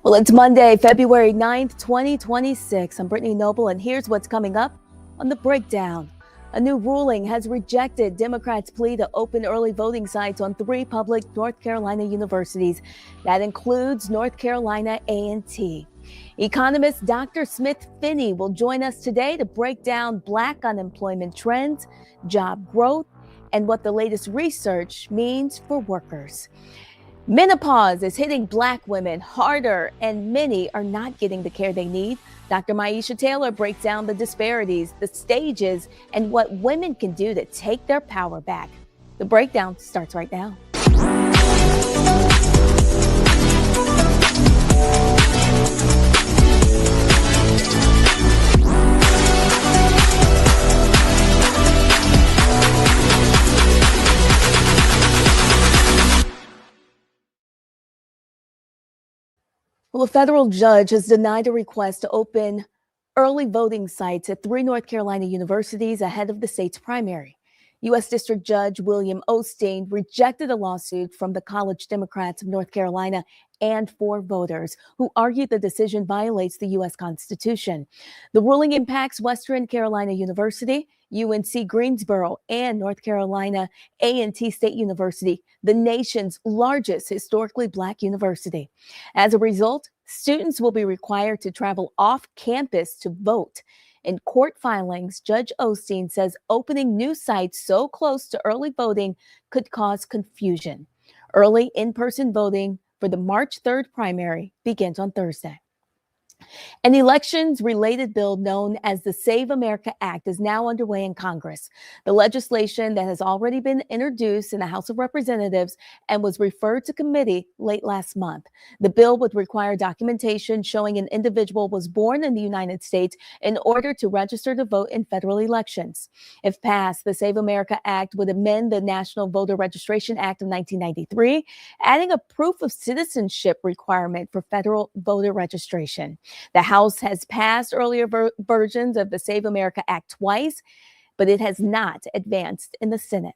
Well, it's Monday, February 9th, 2026. I'm Brittany Noble, and here's what's coming up on The Breakdown. A new ruling has rejected Democrats' plea to open early voting sites on 3 public North Carolina universities. That includes North Carolina A&T. Economist Dr. Finnie will join us today to break down Black unemployment trends, job growth, and what the latest research means for workers. Menopause is hitting Black women harder, and many are not getting the care they need. Dr. Myiesha Taylor breaks down the disparities, the stages, and what women can do to take their power back. The breakdown starts right now. Well, a federal judge has denied a request to open early voting sites at 3 North Carolina universities ahead of the state's primary. U.S. District Judge William Osteen rejected a lawsuit from the College Democrats of North Carolina and 4 voters who argued the decision violates the U.S. Constitution. The ruling impacts Western Carolina University, UNC Greensboro, and North Carolina A&T State University, the nation's largest historically Black university. As a result, students will be required to travel off campus to vote. In court filings, Judge Osteen says opening new sites so close to early voting could cause confusion. Early in-person voting for the March 3rd primary begins on Thursday. An elections-related bill known as the Save America Act is now underway in Congress. The legislation that has already been introduced in the House of Representatives and was referred to committee late last month. The bill would require documentation showing an individual was born in the United States in order to register to vote in federal elections. If passed, the Save America Act would amend the National Voter Registration Act of 1993, adding a proof of citizenship requirement for federal voter registration. The House has passed earlier versions of the Save America Act twice, but it has not advanced in the Senate.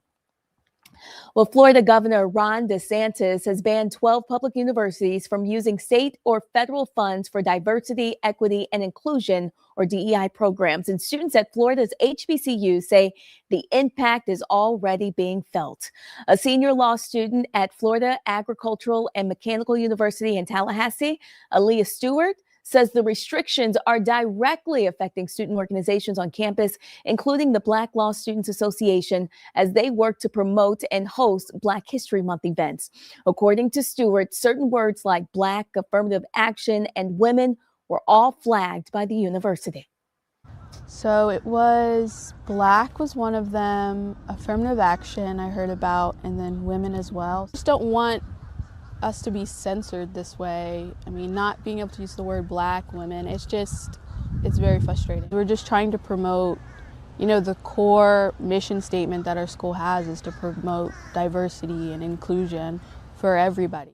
Well, Florida Governor Ron DeSantis has banned 12 public universities from using state or federal funds for diversity, equity, and inclusion, or DEI programs. And students at Florida's HBCU say the impact is already being felt. A senior law student at Florida Agricultural and Mechanical University in Tallahassee, Aaliyah Stewart, says the restrictions are directly affecting student organizations on campus, including the Black Law Students Association, as they work to promote and host Black History Month events. According to Stewart, certain words like Black, affirmative action, and women were all flagged by the university. So it was Black was one of them, affirmative action I heard about, and then women as well. Just don't want us to be censored this way. I mean, not being able to use the word Black, women, it's very frustrating. We're just trying to promote, the core mission statement that our school has is to promote diversity and inclusion for everybody.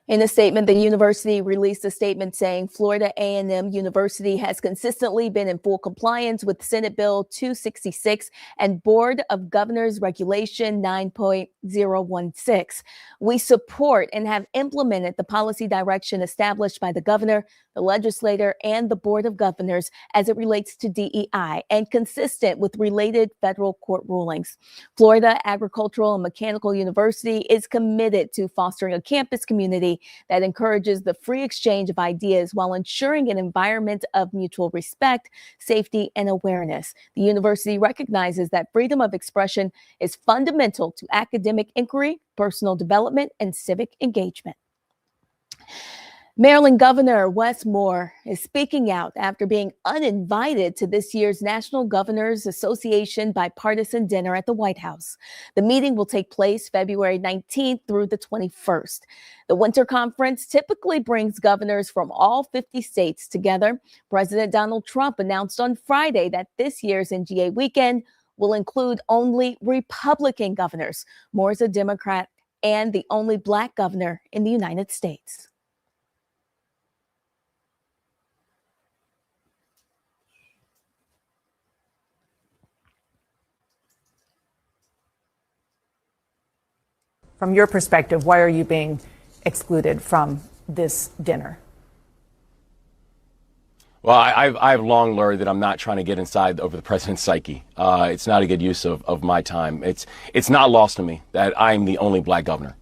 In a statement, the university released a statement saying Florida A&M University has consistently been in full compliance with Senate Bill 266 and Board of Governors Regulation 9.016. We support and have implemented the policy direction established by the governor, the legislator, and the Board of Governors as it relates to DEI and consistent with related federal court rulings. Florida Agricultural and Mechanical University is committed to fostering a campus community that encourages the free exchange of ideas while ensuring an environment of mutual respect, safety, and awareness. The university recognizes that freedom of expression is fundamental to academic inquiry, personal development, and civic engagement. Maryland Governor Wes Moore is speaking out after being uninvited to this year's National Governors Association bipartisan dinner at the White House. The meeting will take place February 19th through the 21st. The winter conference typically brings governors from all 50 states together. President Donald Trump announced on Friday that this year's NGA weekend will include only Republican governors. Moore is a Democrat and the only Black governor in the United States. From your perspective, why are you being excluded from this dinner? Well, I've long learned that I'm not trying to get inside over the president's psyche. It's not a good use of my time. It's not lost to me that I'm the only black governor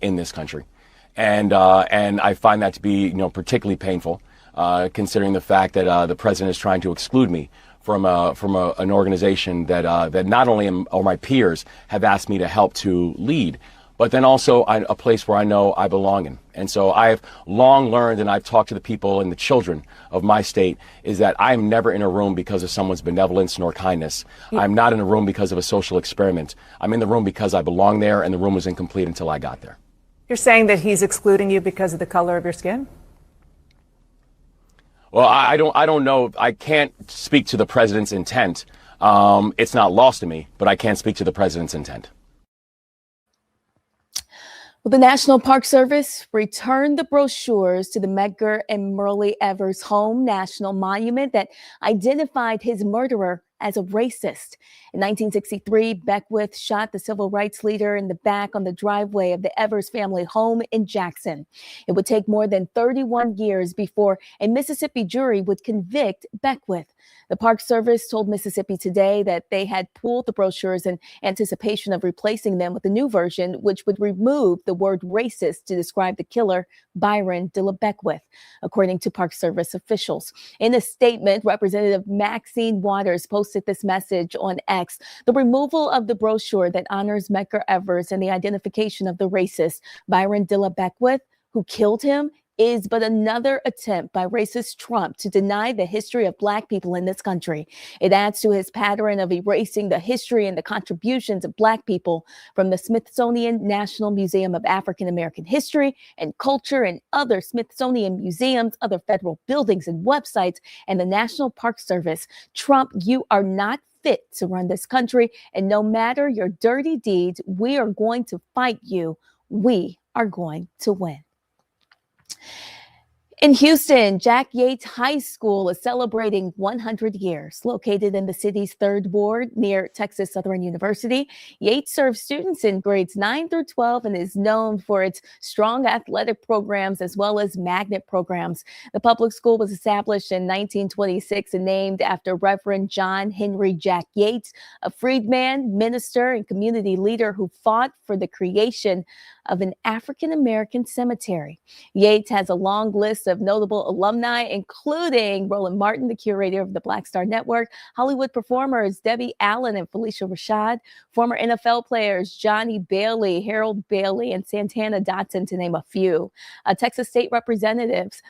in this country, and I find that to be particularly painful, considering the fact that the president is trying to exclude me from an organization that not only are my peers have asked me to help to lead, but then also a place where I know I belong in. And so I've long learned, and I've talked to the people and the children of my state, is that I'm never in a room because of someone's benevolence nor kindness. I'm not in a room because of a social experiment. I'm in the room because I belong there, and the room was incomplete until I got there. You're saying that he's excluding you because of the color of your skin? Well, I don't know. I can't speak to the president's intent. It's not lost to me, but I can't speak to the president's intent. Well, the National Park Service returned the brochures to the Medgar and Myrlie Evers Home National Monument that identified his murderer as a racist. In 1963, Beckwith shot the civil rights leader in the back on the driveway of the Evers family home in Jackson. It would take more than 31 years before a Mississippi jury would convict Beckwith. The Park Service told Mississippi Today that they had pulled the brochures in anticipation of replacing them with a new version, which would remove the word racist to describe the killer, Byron de la Beckwith, according to Park Service officials. In a statement, Representative Maxine Waters posted this message on X: the removal of the brochure that honors Medgar Evers and the identification of the racist, Byron de la Beckwith, who killed him, is but another attempt by racist Trump to deny the history of Black people in this country. It adds to his pattern of erasing the history and the contributions of Black people from the Smithsonian National Museum of African American History and Culture and other Smithsonian museums, other federal buildings and websites, and the National Park Service. Trump, you are not fit to run this country, and no matter your dirty deeds, we are going to fight you. We are going to win. In Houston, Jack Yates High School is celebrating 100 years. Located in the city's 3rd ward near Texas Southern University, Yates serves students in grades 9 through 12 and is known for its strong athletic programs as well as magnet programs. The public school was established in 1926 and named after Reverend John Henry Jack Yates, a freedman, minister, and community leader who fought for the creation of an African-American cemetery. Yates has a long list of notable alumni, including Roland Martin, the curator of the Black Star Network, Hollywood performers Debbie Allen and Felicia Rashad, former NFL players Johnny Bailey, Harold Bailey, and Santana Dotson, to name a few. Texas state representatives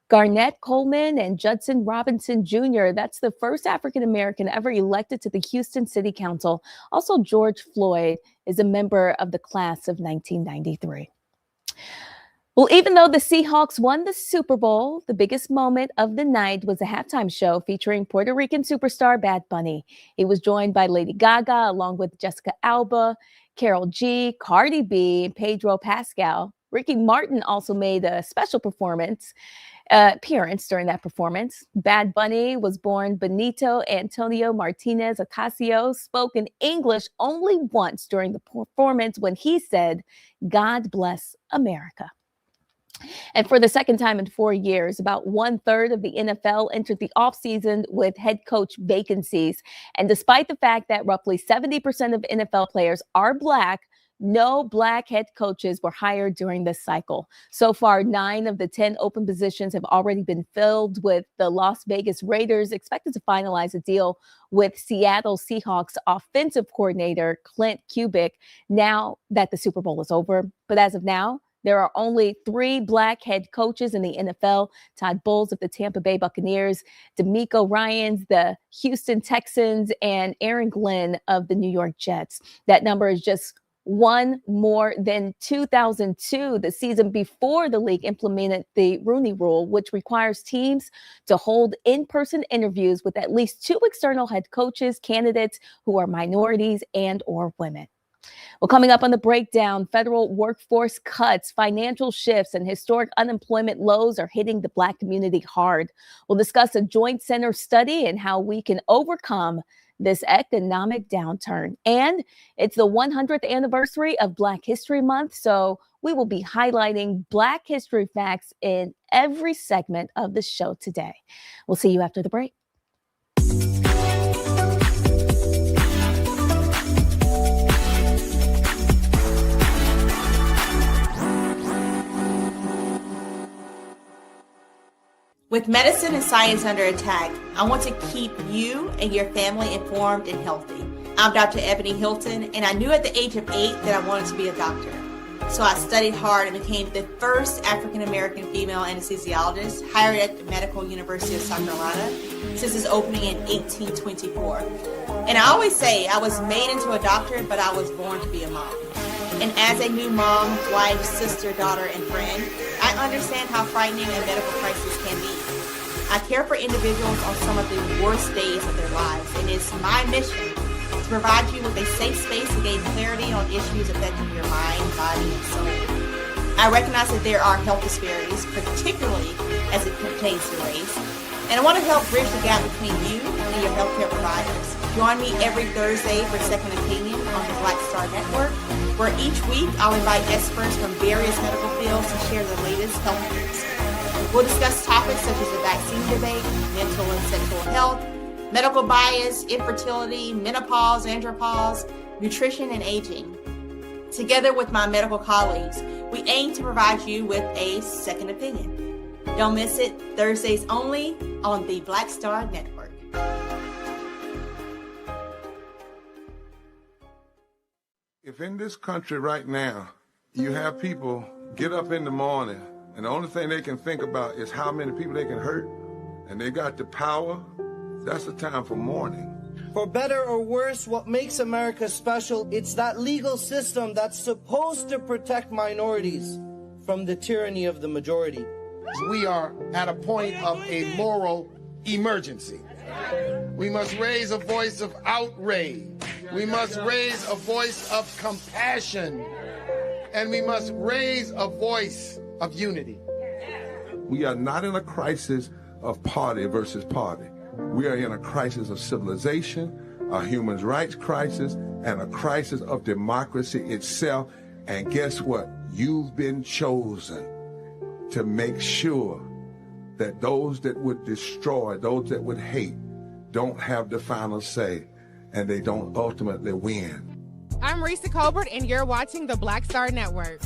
Garnett Coleman and Judson Robinson Jr. That's the first African-American ever elected to the Houston City Council. Also, George Floyd is a member of the class of 1993. Well, even though the Seahawks won the Super Bowl, the biggest moment of the night was a halftime show featuring Puerto Rican superstar Bad Bunny. He was joined by Lady Gaga, along with Jessica Alba, Karol G, Cardi B, and Pedro Pascal. Ricky Martin also made a special appearance during that performance. Bad Bunny was born Benito Antonio Martinez Ocasio, spoke in English only once during the performance when he said, "God bless America." And for the second time in 4 years, about 1/3 of the NFL entered the offseason with head coach vacancies. And despite the fact that roughly 70% of NFL players are Black, no Black head coaches were hired during this cycle. So far, 9 of the 10 open positions have already been filled, with the Las Vegas Raiders expected to finalize a deal with Seattle Seahawks offensive coordinator Clint Kubiak now that the Super Bowl is over. But as of now, there are only 3 Black head coaches in the NFL: Todd Bowles of the Tampa Bay Buccaneers, DeMeco Ryans, the Houston Texans, and Aaron Glenn of the New York Jets. That number is just one more than 2002, the season before the league implemented the Rooney Rule, which requires teams to hold in-person interviews with at least 2 external head coaches, candidates who are minorities and or women. Well, coming up on the breakdown, federal workforce cuts, financial shifts, and historic unemployment lows are hitting the Black community hard. We'll discuss a Joint Center study and how we can overcome this economic downturn. And it's the 100th anniversary of Black History Month, so We will be highlighting Black history facts in every segment of the show today. We'll see you after the break. With medicine and science under attack, I want to keep you and your family informed and healthy. I'm Dr. Ebony Hilton, and I knew at the age of 8 that I wanted to be a doctor. So I studied hard and became the first African-American female anesthesiologist hired at the Medical University of South Carolina since its opening in 1824. And I always say I was made into a doctor, but I was born to be a mom. And as a new mom, wife, sister, daughter, and friend, I understand how frightening a medical crisis can be. I care for individuals on some of the worst days of their lives, and it's my mission to provide you with a safe space to gain clarity on issues affecting your mind, body, and soul. I recognize that there are health disparities, particularly as it pertains to race, and I want to help bridge the gap between you and your healthcare providers. Join me every Thursday for Second Opinion on the Black Star Network, where each week I'll invite experts from various medical fields to share the latest health news. We'll discuss topics such as the vaccine debate, mental and sexual health, medical bias, infertility, menopause, andropause, nutrition, and aging. Together with my medical colleagues, we aim to provide you with a second opinion. Don't miss it, Thursdays only on the Black Star Network. If in this country right now, you have people get up in the morning and the only thing they can think about is how many people they can hurt, and they got the power, that's the time for mourning. For better or worse, what makes America special, it's that legal system that's supposed to protect minorities from the tyranny of the majority. We are at a point of a moral emergency. We must raise a voice of outrage. We must raise a voice of compassion. And we must raise a voice of unity. We are not in a crisis of party versus party. We are in a crisis of civilization, a human rights crisis, and a crisis of democracy itself. And guess what? You've been chosen to make sure that those that would destroy, those that would hate, don't have the final say, and they don't ultimately win. I'm Risa Colbert, and you're watching the Black Star Network.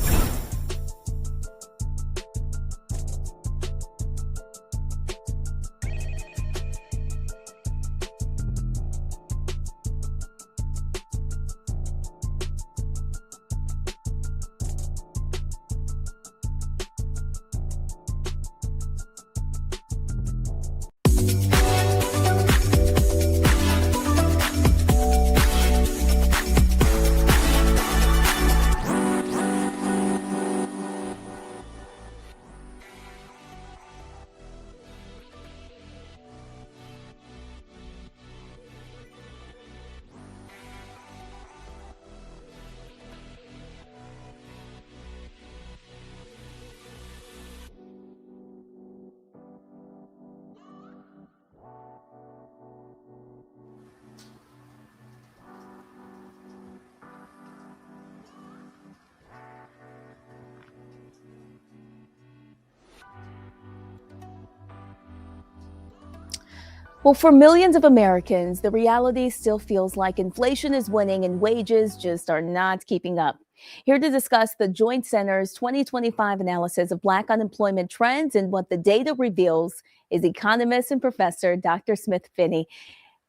Well, for millions of Americans, the reality still feels like inflation is winning and wages just are not keeping up. Here to discuss the Joint Center's 2025 analysis of Black unemployment trends and what the data reveals is economist and professor Dr. Smith Finnie.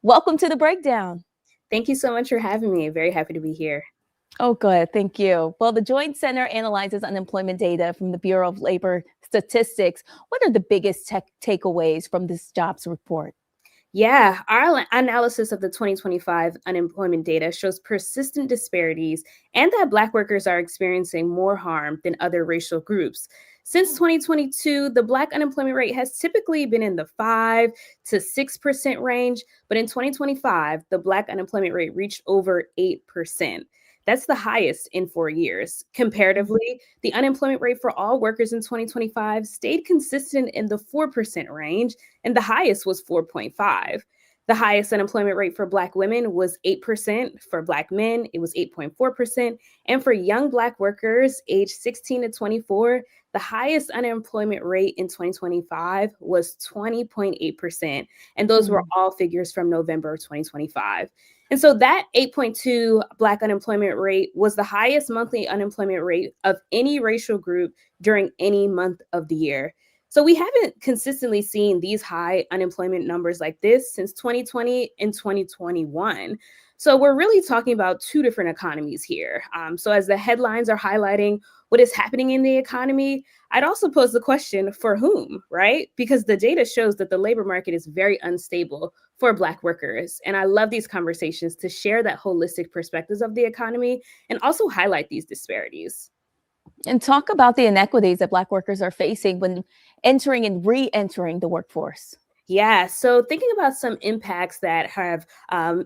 Welcome to the breakdown. Thank you so much for having me. Very happy to be here. Oh, good. Thank you. Well, the Joint Center analyzes unemployment data from the Bureau of Labor Statistics. What are the biggest takeaways from this jobs report? Yeah, our analysis of the 2025 unemployment data shows persistent disparities and that Black workers are experiencing more harm than other racial groups. Since 2022, the Black unemployment rate has typically been in the 5 to 6% range, but in 2025, the Black unemployment rate reached over 8%. That's the highest in 4 years. Comparatively, the unemployment rate for all workers in 2025 stayed consistent in the 4% range, and the highest was 4.5. The highest unemployment rate for Black women was 8%. For Black men, it was 8.4%. And for young Black workers aged 16 to 24, the highest unemployment rate in 2025 was 20.8%. And those were all figures from November of 2025. And so that 8.2 Black unemployment rate was the highest monthly unemployment rate of any racial group during any month of the year. So we haven't consistently seen these high unemployment numbers like this since 2020 and 2021. So we're really talking about two different economies here. So as the headlines are highlighting what is happening in the economy, I'd also pose the question, for whom, right? Because the data shows that the labor market is very unstable for Black workers. And I love these conversations to share that holistic perspectives of the economy and also highlight these disparities. And talk about the inequities that Black workers are facing when entering and re-entering the workforce. Yeah, so thinking about some impacts that have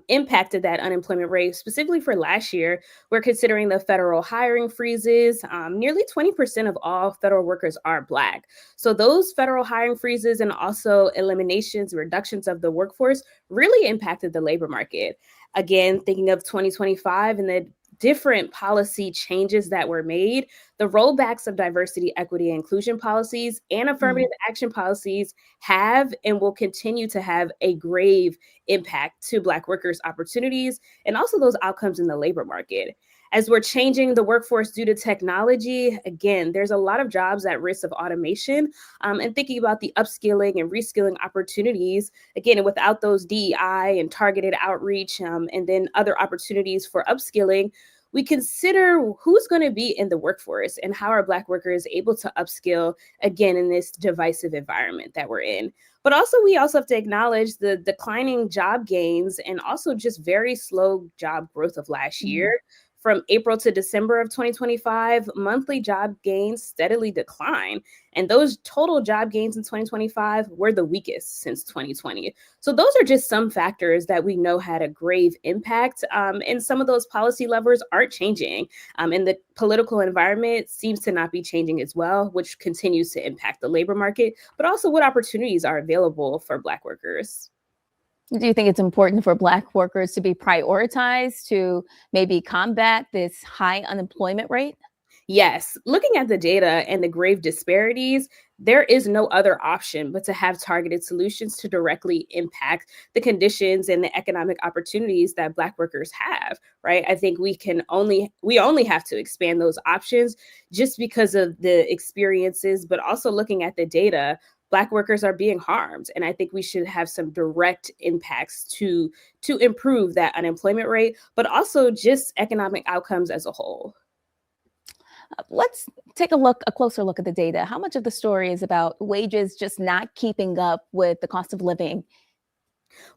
impacted that unemployment rate, specifically for last year, we're considering the federal hiring freezes. Nearly 20% of all federal workers are Black. So those federal hiring freezes and also eliminations, reductions of the workforce really impacted the labor market. Again, thinking of 2025 and the different policy changes that were made, the rollbacks of diversity, equity, and inclusion policies and affirmative action policies have and will continue to have a grave impact to Black workers' opportunities and also those outcomes in the labor market. As we're changing the workforce due to technology, again, there's a lot of jobs at risk of automation, and thinking about the upskilling and reskilling opportunities, again, without those DEI and targeted outreach, and then other opportunities for upskilling, we consider who's going to be in the workforce and how are Black workers able to upskill, again, in this divisive environment that we're in. But also, we also have to acknowledge the declining job gains and also just very slow job growth of last year. From April to December of 2025, monthly job gains steadily decline. And those total job gains in 2025 were the weakest since 2020. So those are just some factors that we know had a grave impact. And some of those policy levers aren't changing. And the political environment seems to not be changing as well, which continues to impact the labor market, but also what opportunities are available for Black workers. Do you think it's important for Black workers to be prioritized to maybe combat this high unemployment rate? Yes, looking at the data and the grave disparities, there is no other option but to have targeted solutions to directly impact the conditions and the economic opportunities that Black workers have, right? I think we only have to expand those options just because of the experiences, but also looking at the data, Black workers are being harmed. And I think we should have some direct impacts to improve that unemployment rate, but also just economic outcomes as a whole. Let's take a closer look at the data. How much of the story is about wages just not keeping up with the cost of living?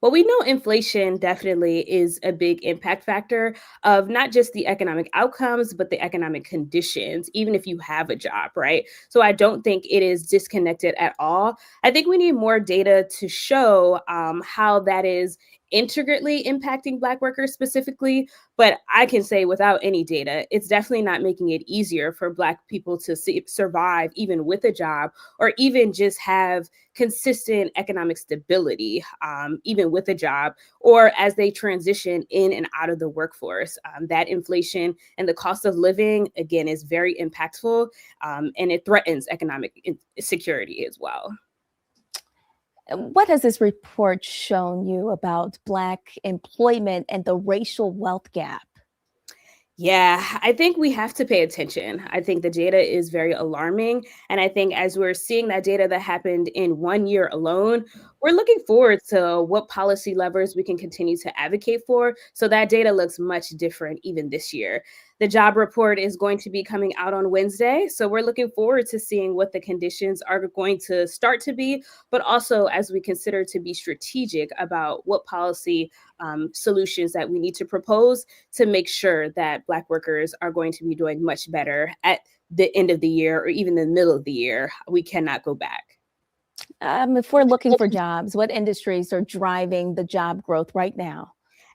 Well, we know inflation definitely is a big impact factor of not just the economic outcomes, but the economic conditions, even if you have a job, right? So I don't think it is disconnected at all. I think we need more data to show how that is intricately impacting Black workers specifically. But I can say without any data, it's definitely not making it easier for Black people to survive even with a job or even just have consistent economic stability, even with a job, or as they transition in and out of the workforce. That inflation and the cost of living, again, is very impactful, and it threatens economic security as well. What has this report shown you about Black employment and the racial wealth gap? Yeah, I think we have to pay attention. I think the data is very alarming. And I think as we're seeing that data that happened in 1 year alone, we're looking forward to what policy levers we can continue to advocate for. So that data looks much different even this year. The job report is going to be coming out on Wednesday. So we're looking forward to seeing what the conditions are going to start to be, but also as we consider to be strategic about what policy solutions that we need to propose to make sure that Black workers are going to be doing much better at the end of the year or even the middle of the year. We cannot go back. If we're looking for jobs, what industries are driving the job growth right now?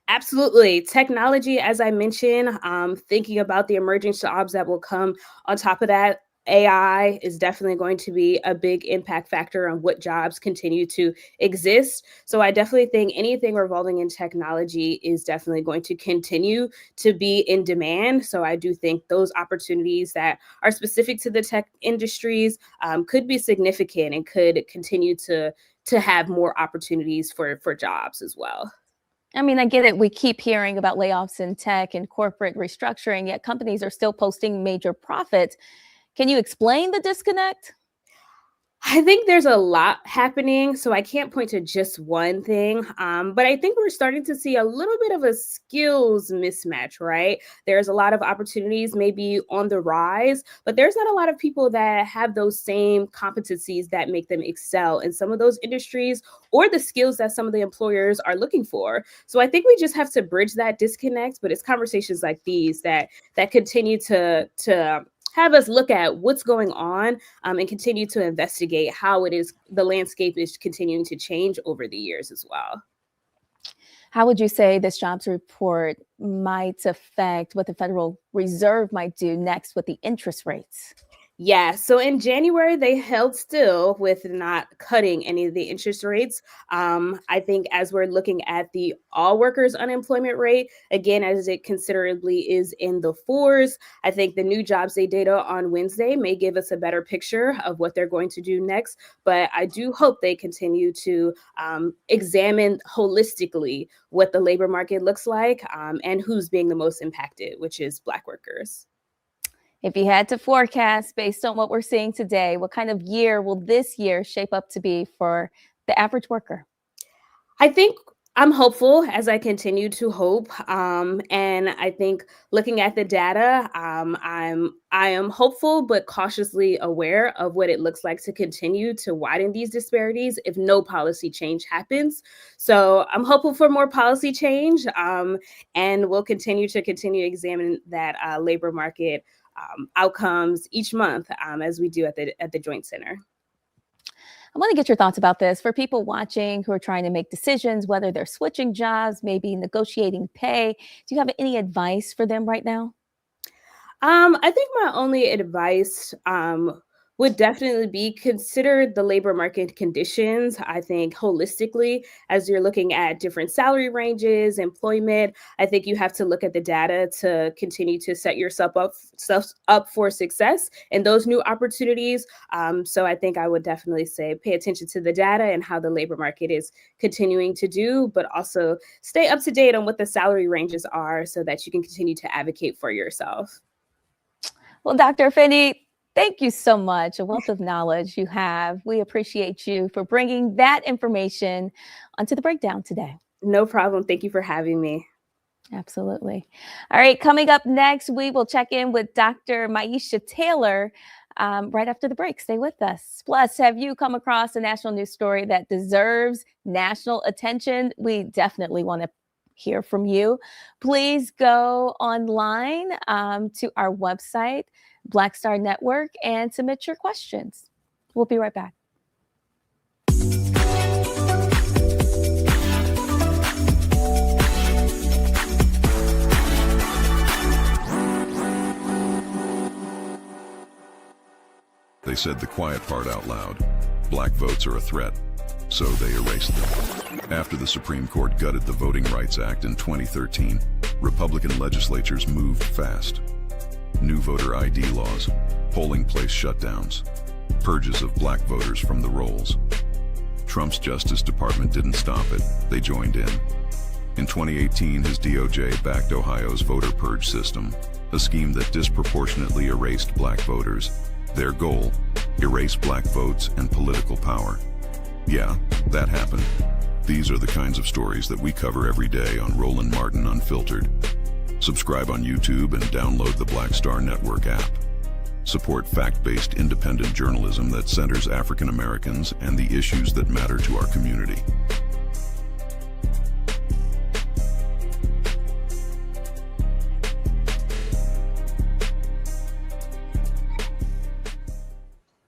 Absolutely. Technology, as I mentioned, thinking about the emerging jobs that will come on top of that. AI is definitely going to be a big impact factor on what jobs continue to exist. So I definitely think anything revolving in technology is definitely going to continue to be in demand. So I do think those opportunities that are specific to the tech industries could be significant and could continue to have more opportunities for jobs as well. I mean, I get it. We keep hearing about layoffs in tech and corporate restructuring, yet companies are still posting major profits. Can you explain the disconnect? I think there's a lot happening, so I can't point to just one thing. But I think we're starting to see a little bit of a skills mismatch, right? There's a lot of opportunities maybe on the rise, but there's not a lot of people that have those same competencies that make them excel in some of those industries or the skills that some of the employers are looking for. So I think we just have to bridge that disconnect, but it's conversations like these that continue to have us look at what's going on and continue to investigate how it is the landscape is continuing to change over the years as well. How would you say this jobs report might affect what the Federal Reserve might do next with the interest rates? Yeah, so in January, they held still with not cutting any of the interest rates. I think as we're looking at the all workers unemployment rate, again, as it considerably is in the fours, I think the new jobs day data on Wednesday may give us a better picture of what they're going to do next. But I do hope they continue to examine holistically what the labor market looks like and who's being the most impacted, which is Black workers. If you had to forecast based on what we're seeing today, what kind of year will this year shape up to be for the average worker? I think I'm hopeful as I continue to hope. And I think looking at the data, I am hopeful but cautiously aware of what it looks like to continue to widen these disparities if no policy change happens. So I'm hopeful for more policy change, and we'll continue to examine that labor market outcomes each month as we do at the Joint Center. I want to get your thoughts about this. For people watching who are trying to make decisions, whether they're switching jobs, maybe negotiating pay, do you have any advice for them right now? I think my only advice would definitely be consider the labor market conditions. I think holistically, as you're looking at different salary ranges, employment, I think you have to look at the data to continue to set yourself up for success in those new opportunities. So I think I would definitely say pay attention to the data and how the labor market is continuing to do, but also stay up to date on what the salary ranges are so that you can continue to advocate for yourself. Well, Dr. Finnie, thank you so much. A wealth of knowledge you have. We appreciate you for bringing that information onto the breakdown today. No problem. Thank you for having me. Absolutely. All right. Coming up next, we will check in with Dr. Myiesha Taylor right after the break. Stay with us. Plus, have you come across a national news story that deserves national attention? We definitely want to hear from you. Please go online to our website, Black Star Network, and submit your questions. We'll be right back. They said the quiet part out loud. Black votes are a threat, so they erased them. After the Supreme Court gutted the Voting Rights Act in 2013, Republican legislatures moved fast. New voter ID laws, polling place shutdowns, purges of black voters from the rolls. Trump's Justice Department didn't stop it, they joined in. In 2018, his DOJ backed Ohio's voter purge system, a scheme that disproportionately erased black voters. Their goal, erase black votes and political power. Yeah, that happened. These are the kinds of stories that we cover every day on Roland Martin Unfiltered. Subscribe on YouTube and download the Black Star Network app. Support fact-based independent journalism that centers African Americans and the issues that matter to our community.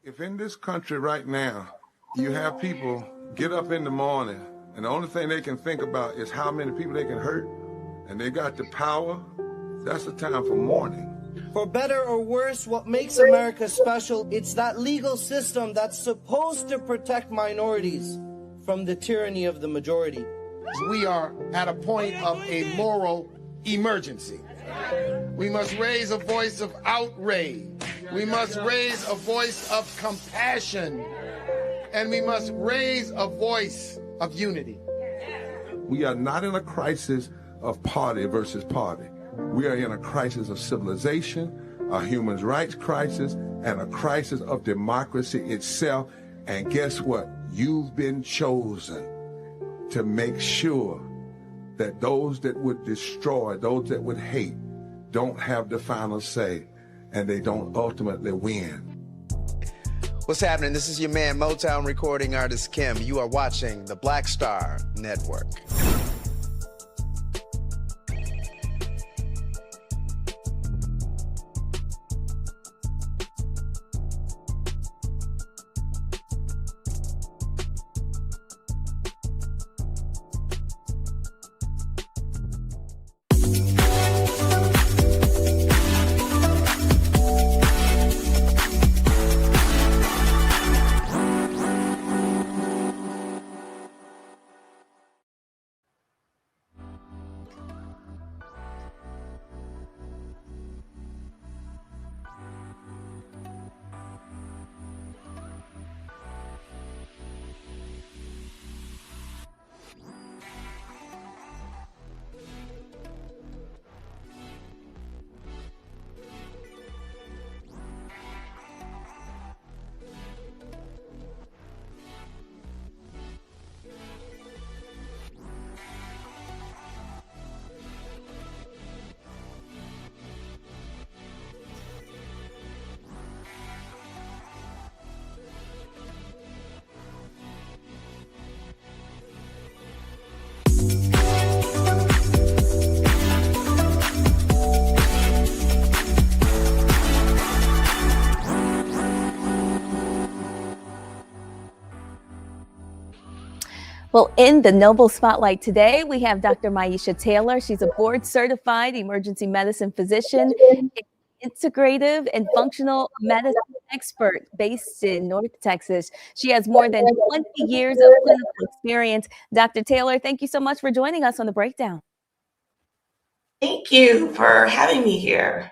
If in this country right now, you have people get up in the morning and the only thing they can think about is how many people they can hurt, and they got the power, that's the time for mourning. For better or worse, what makes America special, it's that legal system that's supposed to protect minorities from the tyranny of the majority. We are at a point of a moral emergency. We must raise a voice of outrage. We must raise a voice of compassion. And we must raise a voice of unity. We are not in a crisis of party versus party. We are in a crisis of civilization, a human rights crisis, and a crisis of democracy itself. And guess what? You've been chosen to make sure that those that would destroy, those that would hate, don't have the final say, and they don't ultimately win. What's happening? This is your man, Motown recording artist Kim. You are watching the Black Star Network. Well, in the Noble Spotlight today, we have Dr. Myiesha Taylor. She's a board-certified emergency medicine physician, integrative and functional medicine expert based in North Texas. She has more than 20 years of clinical experience. Dr. Taylor, thank you so much for joining us on The Breakdown. Thank you for having me here.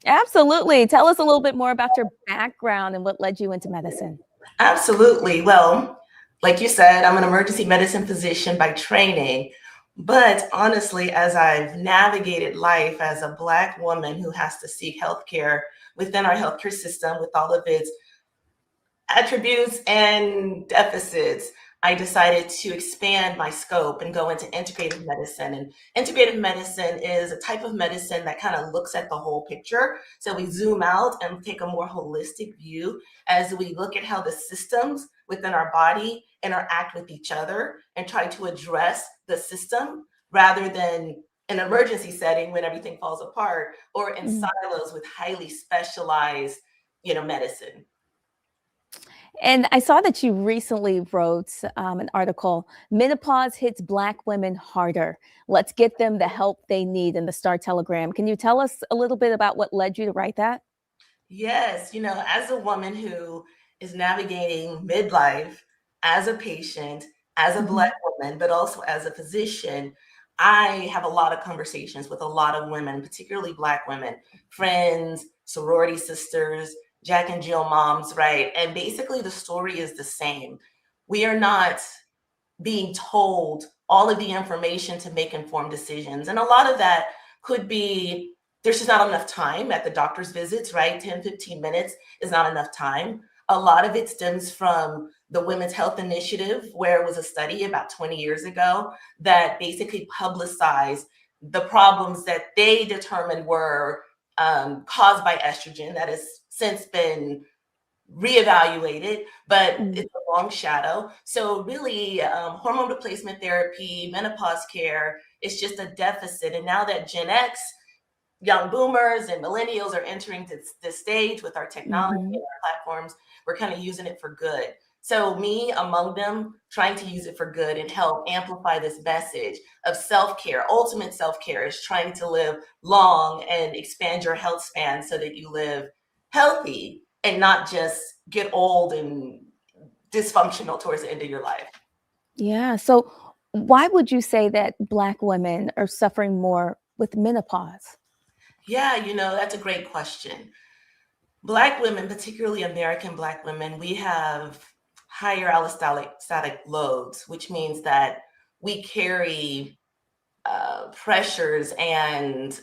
Absolutely. Tell us a little bit more about your background and what led you into medicine. Absolutely. Well, like you said, I'm an emergency medicine physician by training, but honestly, as I've navigated life as a Black woman who has to seek healthcare within our healthcare system with all of its attributes and deficits, I decided to expand my scope and go into integrative medicine. And integrative medicine is a type of medicine that kind of looks at the whole picture. So we zoom out and take a more holistic view as we look at how the systems within our body interact with each other and try to address the system rather than an emergency setting when everything falls apart, or in silos with highly specialized, medicine. And I saw that you recently wrote an article, Menopause Hits Black Women Harder. Let's get them the help they need, in the Star Telegram. Can you tell us a little bit about what led you to write that? Yes, as a woman who is navigating midlife, as a patient, as a Black woman, but also as a physician, I have a lot of conversations with a lot of women, particularly Black women, friends, sorority sisters, Jack and Jill moms, right? And basically the story is the same. We are not being told all of the information to make informed decisions. And a lot of that could be, there's just not enough time at the doctor's visits, right? 10, 15 minutes is not enough time. A lot of it stems from the Women's Health Initiative, where it was a study about 20 years ago that basically publicized the problems that they determined were caused by estrogen. That has since been reevaluated, but it's a long shadow. So really, hormone replacement therapy, menopause care, is just a deficit. And now that Gen X, young boomers and millennials are entering this stage with our technology and our platforms, we're kind of using it for good. So me among them, trying to use it for good and help amplify this message of self-care. Ultimate self-care is trying to live long and expand your health span so that you live healthy and not just get old and dysfunctional towards the end of your life. Yeah. So why would you say that Black women are suffering more with menopause? Yeah, that's a great question. Black women, particularly American Black women, we have higher allostatic loads, which means that we carry pressures and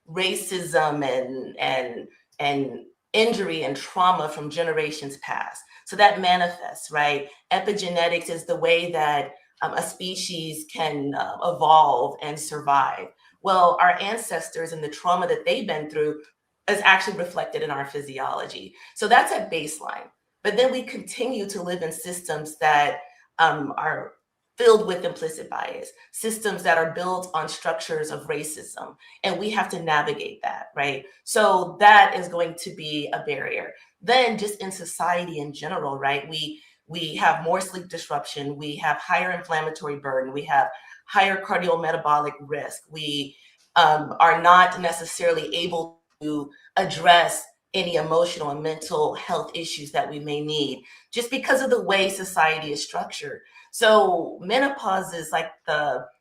racism and injury and trauma from generations past. So that manifests, right? Epigenetics is the way that a species can evolve and survive. Well, our ancestors and the trauma that they've been through is actually reflected in our physiology. So that's at baseline. But then we continue to live in systems that are filled with implicit bias, systems that are built on structures of racism. And we have to navigate that, right? So that is going to be a barrier. Then just in society in general, right? We have more sleep disruption, we have higher inflammatory burden, we have higher cardiometabolic risk. We are not necessarily able to address any emotional and mental health issues that we may need just because of the way society is structured. So menopause is like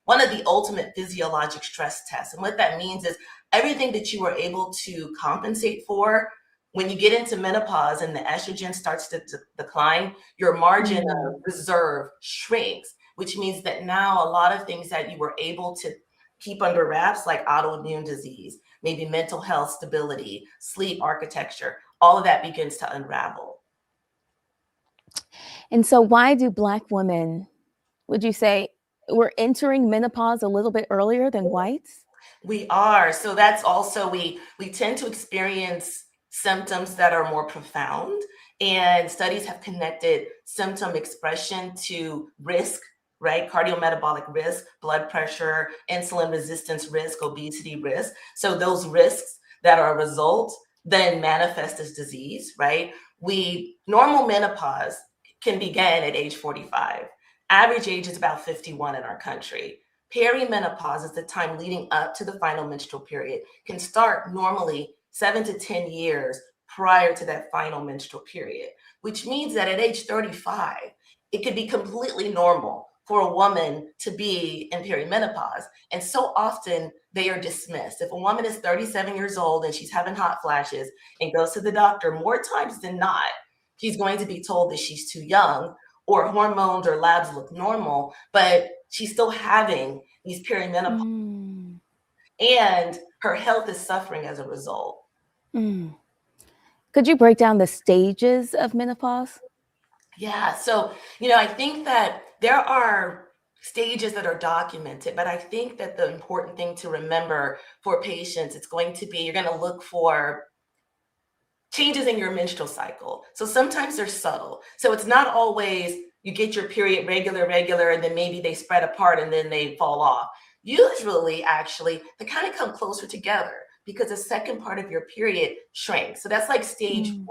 one of the ultimate physiologic stress tests. And what that means is everything that you were able to compensate for when you get into menopause and the estrogen starts to decline, your margin of reserve shrinks, which means that now a lot of things that you were able to keep under wraps, like autoimmune disease, maybe mental health stability, sleep architecture, all of that begins to unravel. And so why do Black women, would you say, we're entering menopause a little bit earlier than whites? We are. So that's also, we tend to experience symptoms that are more profound, and studies have connected symptom expression to risk, right? Cardiometabolic risk, blood pressure, insulin resistance risk, obesity risk. So those risks that are a result then manifest as disease, right? Normal menopause can begin at age 45. Average age is about 51 in our country. Perimenopause is the time leading up to the final menstrual period, can start normally 7 to 10 years prior to that final menstrual period, which means that at age 35, it could be completely normal for a woman to be in perimenopause. And so often they are dismissed. If a woman is 37 years old and she's having hot flashes and goes to the doctor, more times than not, she's going to be told that she's too young, or hormones or labs look normal, but she's still having these perimenopause and her health is suffering as a result. Could you break down the stages of menopause? Yeah, so, I think that there are stages that are documented, but I think that the important thing to remember for patients, it's going to be, you're going to look for changes in your menstrual cycle. So sometimes they're subtle. So it's not always you get your period regular, and then maybe they spread apart and then they fall off. Usually, actually, they kind of come closer together because the second part of your period shrinks. So that's like stage 1.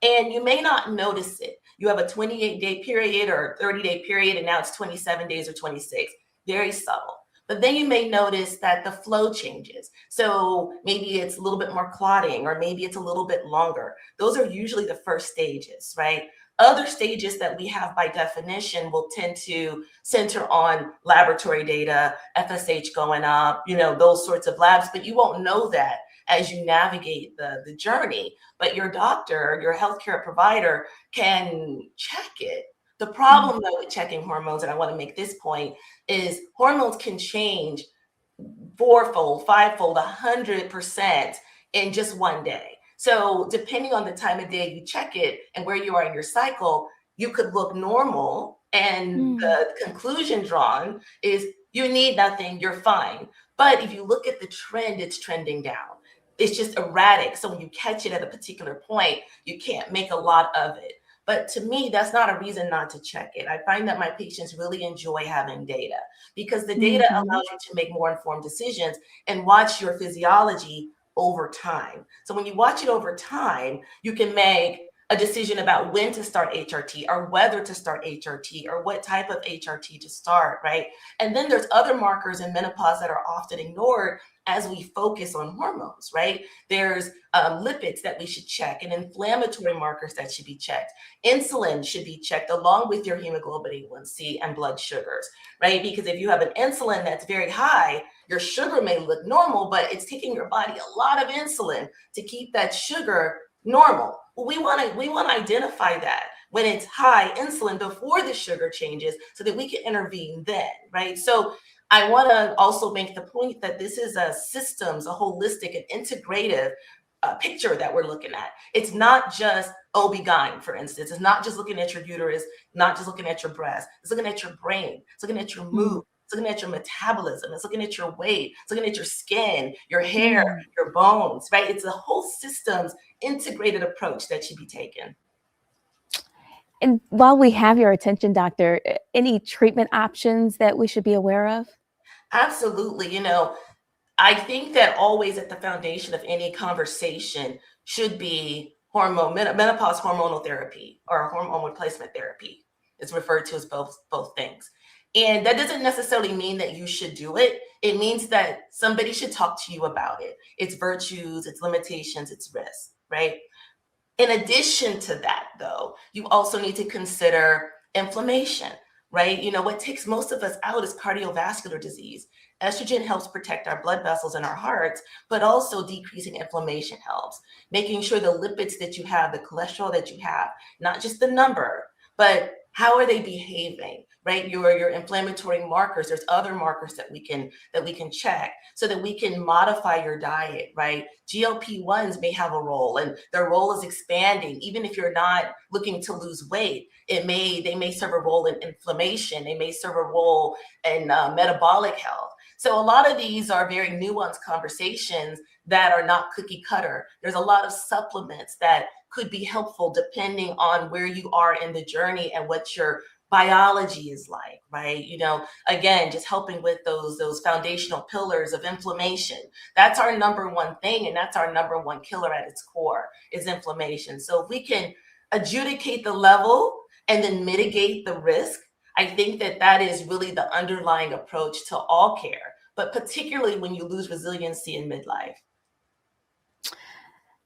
And you may not notice it. You have a 28-day period or 30-day period, and now it's 27 days or 26. Very subtle. But then you may notice that the flow changes. So maybe it's a little bit more clotting, or maybe it's a little bit longer. Those are usually the first stages, right? Other stages that we have by definition will tend to center on laboratory data, FSH going up, those sorts of labs, but you won't know that as you navigate the journey. But your doctor, your healthcare provider can check it. The problem though with checking hormones, and I want to make this point, is hormones can change 4-fold, 5-fold, 100% in just one day. So depending on the time of day you check it and where you are in your cycle, you could look normal, and the conclusion drawn is you need nothing, you're fine. But if you look at the trend, it's trending down. It's just erratic. So when you catch it at a particular point, you can't make a lot of it. But to me, that's not a reason not to check it. I find that my patients really enjoy having data because the data allows you to make more informed decisions and watch your physiology over time. So when you watch it over time, you can make a decision about when to start HRT or whether to start HRT or what type of HRT to start, right? And then there's other markers in menopause that are often ignored as we focus on hormones, right? There's lipids that we should check and inflammatory markers that should be checked. Insulin should be checked along with your hemoglobin A1C and blood sugars, right? Because if you have an insulin that's very high, your sugar may look normal, but it's taking your body a lot of insulin to keep that sugar normal. Well, we want to identify that when it's high insulin before the sugar changes so that we can intervene then, right? So I want to also make the point that this is a systems, a holistic and integrative picture that we're looking at. It's not just OB-GYN, for instance. It's not just looking at your uterus, not just looking at your breast. It's looking at your brain. It's looking at your mood. It's looking at your metabolism. It's looking at your weight. It's looking at your skin, your hair, your bones, right? It's a whole systems integrated approach that should be taken. And while we have your attention, doctor, any treatment options that we should be aware of? Absolutely. You know, I think that always at the foundation of any conversation should be menopause hormonal therapy or hormone replacement therapy. It's referred to as both things. And that doesn't necessarily mean that you should do it. It means that somebody should talk to you about it. Its virtues, its limitations, its risks, right? In addition to that, though, you also need to consider inflammation, right? You know, what takes most of us out is cardiovascular disease. Estrogen helps protect our blood vessels and our hearts, but also decreasing inflammation helps. Making sure the lipids that you have, the cholesterol that you have, not just the number, but how are they behaving, right? Your inflammatory markers, there's other markers that we can check so that we can modify your diet, right? GLP-1s may have a role and their role is expanding. Even if you're not looking to lose weight, they may serve a role in inflammation. They may serve a role in metabolic health. So a lot of these are very nuanced conversations that are not cookie cutter. There's a lot of supplements that could be helpful depending on where you are in the journey and what your biology is like, right? You know, again, just helping with those foundational pillars of inflammation. That's our number one thing, and that's our number one killer at its core is inflammation. So if we can adjudicate the level and then mitigate the risk, I think that is really the underlying approach to all care, but particularly when you lose resiliency in midlife.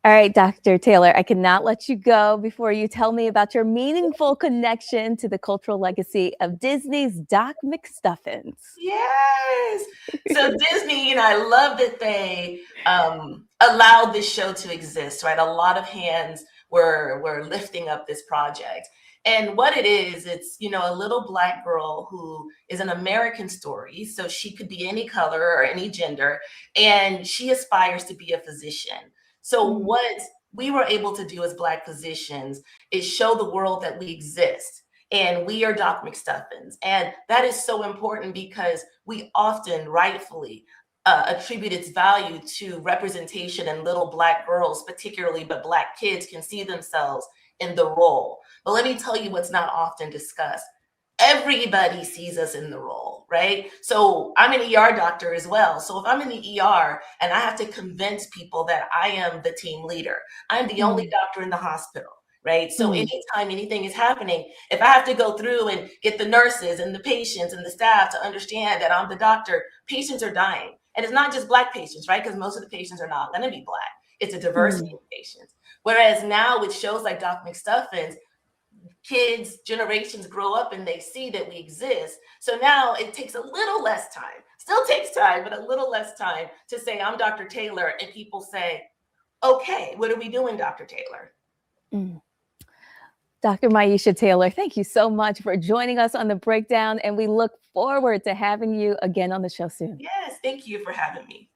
All right, Dr. Taylor, I cannot let you go before you tell me about your meaningful connection to the cultural legacy of Disney's Doc McStuffins. Yes. So Disney, you know, I love that they allowed this show to exist, right? A lot of hands were lifting up this project. And what it is, it's, you know, a little Black girl who is an American story. So she could be any color or any gender, and she aspires to be a physician. So what we were able to do as Black physicians is show the world that we exist and we are Doc McStuffins. And that is so important because we often rightfully attribute its value to representation in little Black girls, particularly, but Black kids can see themselves in the role. But let me tell you what's not often discussed. Everybody sees us in the role, right? So I'm an ER doctor as well. So if I'm in the ER and I have to convince people that I am the team leader, I'm the only doctor in the hospital, right? So anytime anything is happening, if I have to go through and get the nurses and the patients and the staff to understand that I'm the doctor, patients are dying. And it's not just Black patients, right? Because most of the patients are not going to be Black. It's a diversity of patients. Whereas now with shows like Doc McStuffins, kids, generations grow up and they see that we exist. So now it takes a little less time, still takes time, but a little less time to say, I'm Dr. Taylor. And people say, okay, what are we doing, Dr. Taylor? Dr. Myiesha Taylor, thank you so much for joining us on The Breakdown. And we look forward to having you again on the show soon. Yes, thank you for having me.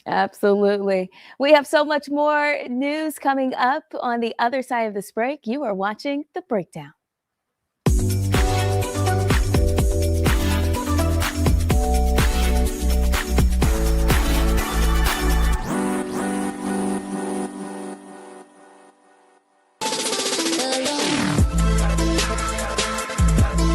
Absolutely. We have so much more news coming up on the other side of this break. You are watching The Breakdown.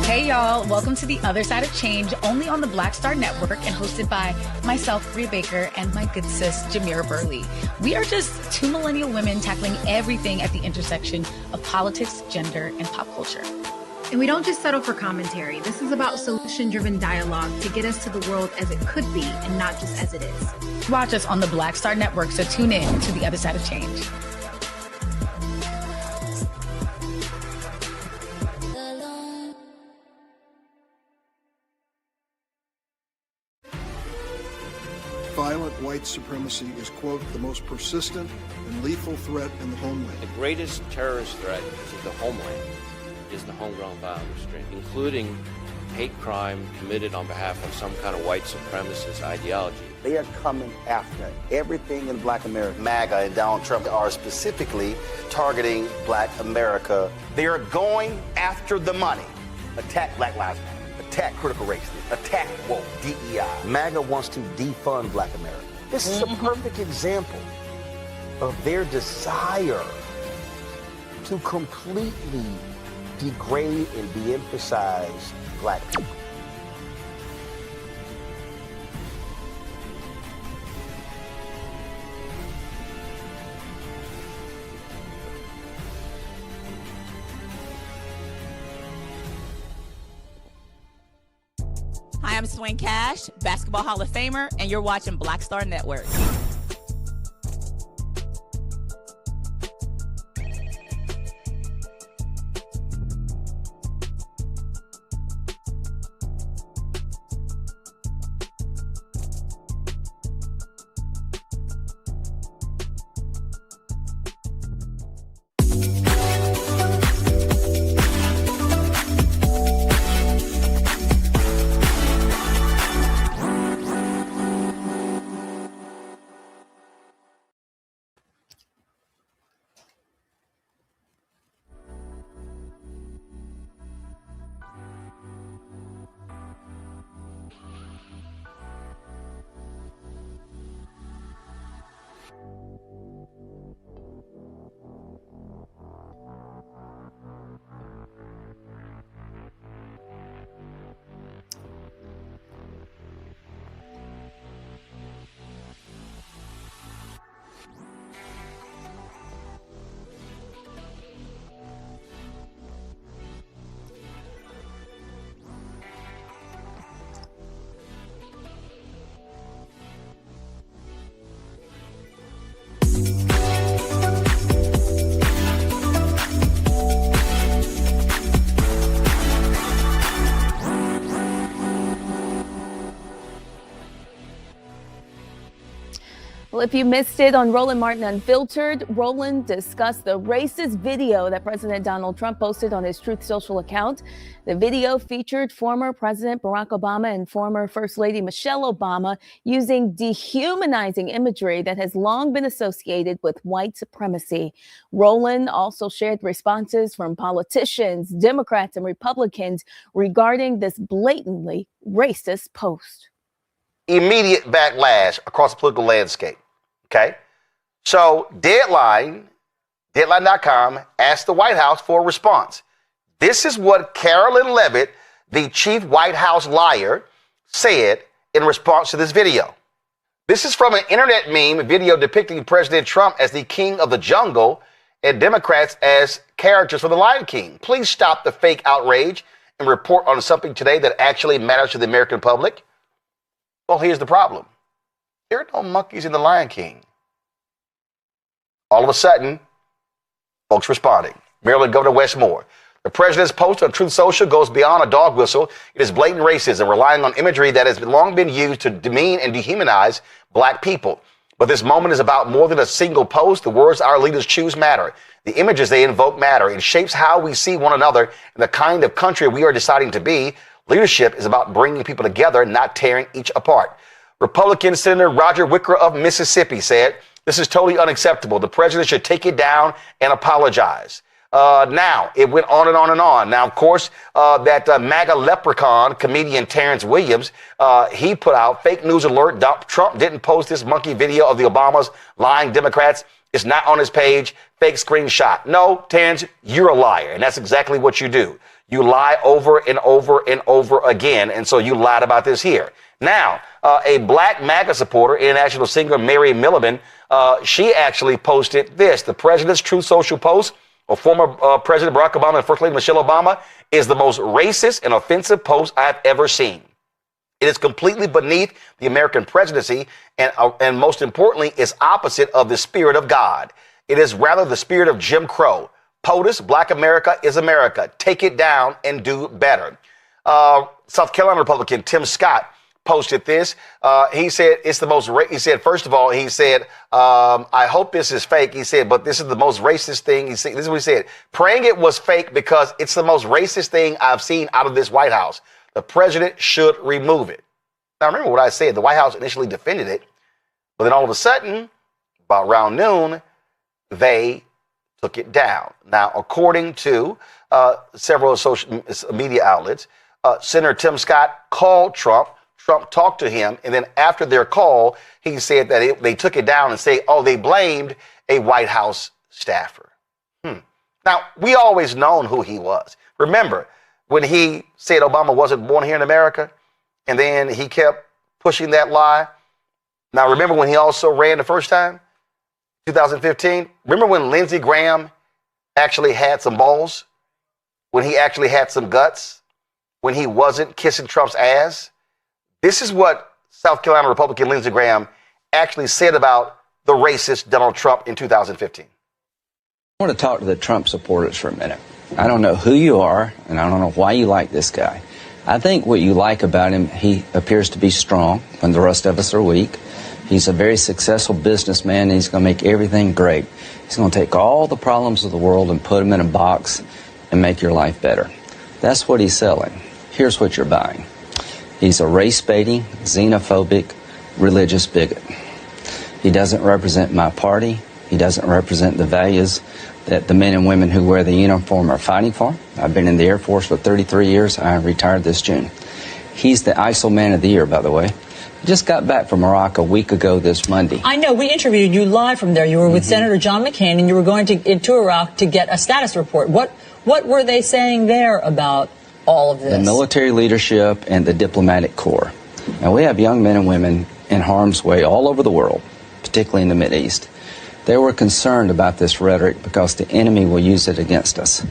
Hey y'all, welcome to to The Other Side of Change, only on the Black Star Network and hosted by myself, Bria Baker, and my good sis, Jamira Burley. We are just two millennial women tackling everything at the intersection of politics, gender, and pop culture. And we don't just settle for commentary. This is about solution-driven dialogue to get us to the world as it could be and not just as it is. Watch us on the Black Star Network, so tune in to The Other Side of Change. Violent white supremacy is, quote, the most persistent and lethal threat in the homeland. The greatest terrorist threat to the homeland is the homegrown violence stream, including hate crime committed on behalf of some kind of white supremacist ideology. They are coming after everything in Black America. MAGA and Donald Trump are specifically targeting Black America. They are going after the money. Attack Black Lives Matter. Attack critical race theory, attack woke, DEI. MAGA wants to defund Black America. This is a perfect example of their desire to completely degrade and de-emphasize Black people. Hi, I'm Swing Cash, Basketball Hall of Famer, and you're watching Black Star Network. Well, if you missed it on Roland Martin Unfiltered, Roland discussed the racist video that President Donald Trump posted on his Truth Social account. The video featured former President Barack Obama and former First Lady Michelle Obama using dehumanizing imagery that has long been associated with white supremacy. Roland also shared responses from politicians, Democrats, and Republicans regarding this blatantly racist post. Immediate backlash across the political landscape. Okay? So Deadline.com asked the White House for a response. This is what Carolyn Levitt, the chief White House liar, said in response to this video. This is from an internet meme video depicting President Trump as the king of the jungle and Democrats as characters for the Lion King. Please stop the fake outrage and report on something today that actually matters to the American public. Well, here's the problem. There are no monkeys in the Lion King. All of a sudden, folks responding. Maryland Governor Wes Moore. The president's post on Truth Social goes beyond a dog whistle. It is blatant racism, relying on imagery that has long been used to demean and dehumanize Black people. But this moment is about more than a single post. The words our leaders choose matter. The images they invoke matter. It shapes how we see one another and the kind of country we are deciding to be. Leadership is about bringing people together, not tearing each apart. Republican Senator Roger Wicker of Mississippi said, "This is totally unacceptable. The president should take it down and apologize." Now, it went on and on and on. Now, of course, that MAGA leprechaun comedian Terrence Williams, he put out fake news alert. Trump didn't post this monkey video of the Obamas lying Democrats. It's not on his page. Fake screenshot. No, Terrence, you're a liar. And that's exactly what you do. You lie over and over and over again. And so you lied about this here. Now, a black MAGA supporter, international singer Mary Milliman, she actually posted this. The president's Truth Social post of former President Barack Obama and First Lady Michelle Obama is the most racist and offensive post I've ever seen. It is completely beneath the American presidency and most importantly, is opposite of the spirit of God. It is rather the spirit of Jim Crow. POTUS, Black America is America. Take it down and do better. South Carolina Republican Tim Scott posted this. He said it's the most. He said first of all, he said, I hope this is fake. He said, but this is the most racist thing. This is what he said. Praying it was fake because it's the most racist thing I've seen out of this White House. The president should remove it. Now remember what I said. The White House initially defended it, but then all of a sudden, about around noon, they took it down. Now, according to several social media outlets, Senator Tim Scott called Trump. Trump talked to him, and then after their call, he said that they took it down and say, oh, they blamed a White House staffer. Now, we always known who he was. Remember, when he said Obama wasn't born here in America, and then he kept pushing that lie. Now, remember when he also ran the first time, 2015? Remember when Lindsey Graham actually had some balls? When he actually had some guts? When he wasn't kissing Trump's ass? This is what South Carolina Republican Lindsey Graham actually said about the racist Donald Trump in 2015. I want to talk to the Trump supporters for a minute. I don't know who you are, and I don't know why you like this guy. I think what you like about him, he appears to be strong when the rest of us are weak. He's a very successful businessman, and he's going to make everything great. He's going to take all the problems of the world and put them in a box and make your life better. That's what he's selling. Here's what you're buying. He's a race-baiting, xenophobic, religious bigot. He doesn't represent my party. He doesn't represent the values that the men and women who wear the uniform are fighting for. I've been in the Air Force for 33 years. I retired this June. He's the ISIL Man of the Year, by the way. He just got back from Iraq a week ago this Monday. I know. We interviewed you live from there. You were with Senator John McCain, and you were going into Iraq to get a status report. What were they saying there about all of this? The military leadership and the diplomatic corps. Now, we have young men and women in harm's way all over the world, particularly in the Mideast. They were concerned about this rhetoric because the enemy will use it against us.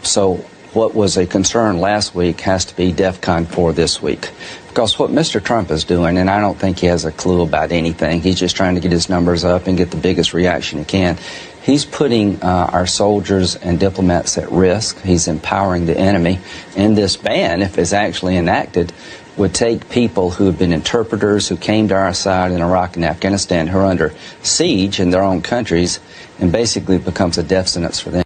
So what was a concern last week has to be DEFCON 4 this week. Because what Mr. Trump is doing, and I don't think he has a clue about anything, he's just trying to get his numbers up and get the biggest reaction he can. He's putting our soldiers and diplomats at risk. He's empowering the enemy. And this ban, if it's actually enacted, would take people who have been interpreters, who came to our side in Iraq and Afghanistan, who are under siege in their own countries, and basically becomes a death sentence for them.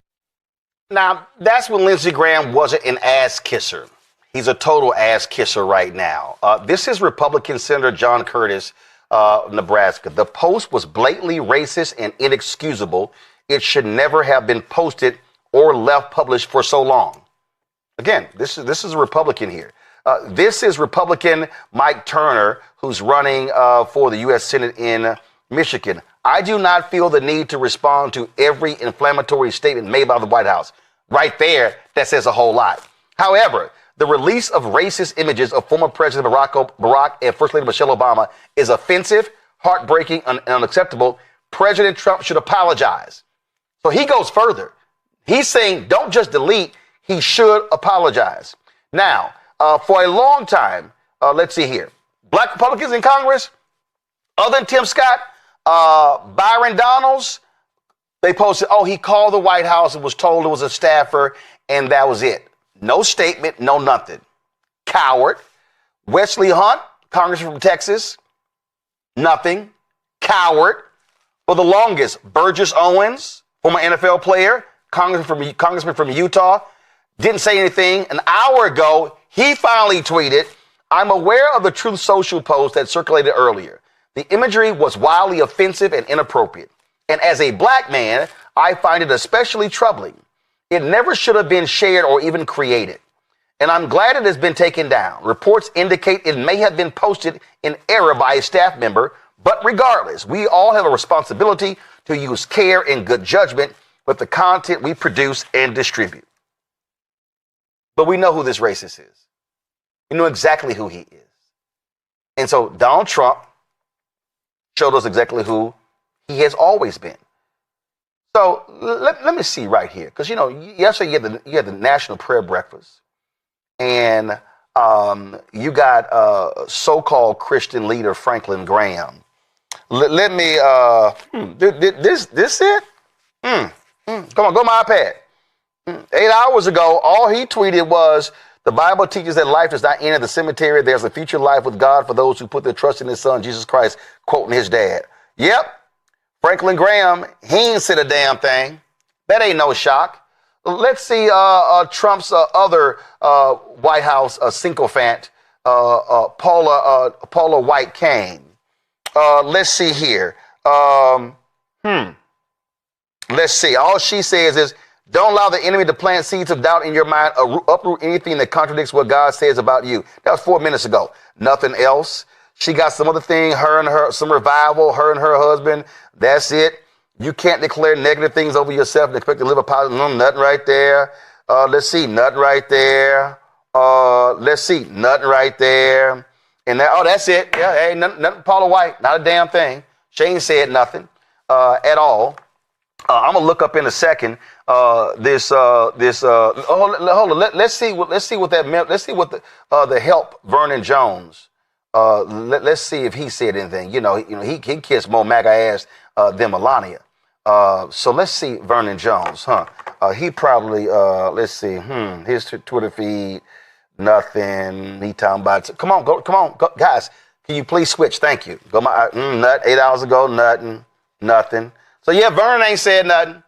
Now, that's when Lindsey Graham wasn't an ass kisser. He's a total ass kisser right now. This is Republican Senator John Curtis of Nebraska. The post was blatantly racist and inexcusable. It should never have been posted or left published for so long. Again, this is a Republican here. This is Republican Mike Turner, who's running for the U.S. Senate in Michigan. I do not feel the need to respond to every inflammatory statement made by the White House. Right there, that says a whole lot. However, the release of racist images of former President Barack and First Lady Michelle Obama is offensive, heartbreaking, and unacceptable. President Trump should apologize. So he goes further. He's saying don't just delete, he should apologize. Now, for a long time, let's see here. Black Republicans in Congress, other than Tim Scott, Byron Donalds, they posted, oh, he called the White House and was told it was a staffer, and that was it. No statement, no nothing. Coward. Wesley Hunt, Congressman from Texas, nothing. Coward. For the longest, Burgess Owens, former NFL player, congressman from Utah, didn't say anything. An hour ago, he finally tweeted, I'm aware of the Truth Social post that circulated earlier. The imagery was wildly offensive and inappropriate. And as a black man, I find it especially troubling. It never should have been shared or even created. And I'm glad it has been taken down. Reports indicate it may have been posted in error by a staff member, but regardless, we all have a responsibility to use care and good judgment with the content we produce and distribute. But we know who this racist is. We know exactly who he is. And so Donald Trump showed us exactly who he has always been. So let me see right here. Because, yesterday you had the National Prayer Breakfast. And you got so-called Christian leader Franklin Graham. Let me, this it? Come on, go to my iPad. 8 hours ago, all he tweeted was, the Bible teaches that life does not end at the cemetery. There's a future life with God for those who put their trust in his son, Jesus Christ, quoting his dad. Yep. Franklin Graham, he ain't said a damn thing. That ain't no shock. Let's see Trump's other White House sycophant, Paula White Kane. Let's see here. Let's see. All she says is, don't allow the enemy to plant seeds of doubt in your mind or uproot anything that contradicts what God says about you. That was 4 minutes ago. Nothing else. She got some other thing, some revival, her and her husband. That's it. You can't declare negative things over yourself and expect to live a positive. Nothing right there. Let's see. Nothing right there. Let's see. Nothing right there. And that's it. Yeah, hey, nothing Paula White. Not a damn thing. She ain't said nothing at all. I'm gonna look up in a second. Hold on. Let's see what the help Vernon Jones. Let's see if he said anything. He kissed more MAGA ass than Melania. So let's see Vernon Jones. He probably let's see. His Twitter feed. Nothing. He talking about. Come on, go, guys. Can you please switch? Thank you. Go my 8 hours ago. Nothing. So yeah, Vern ain't said nothing.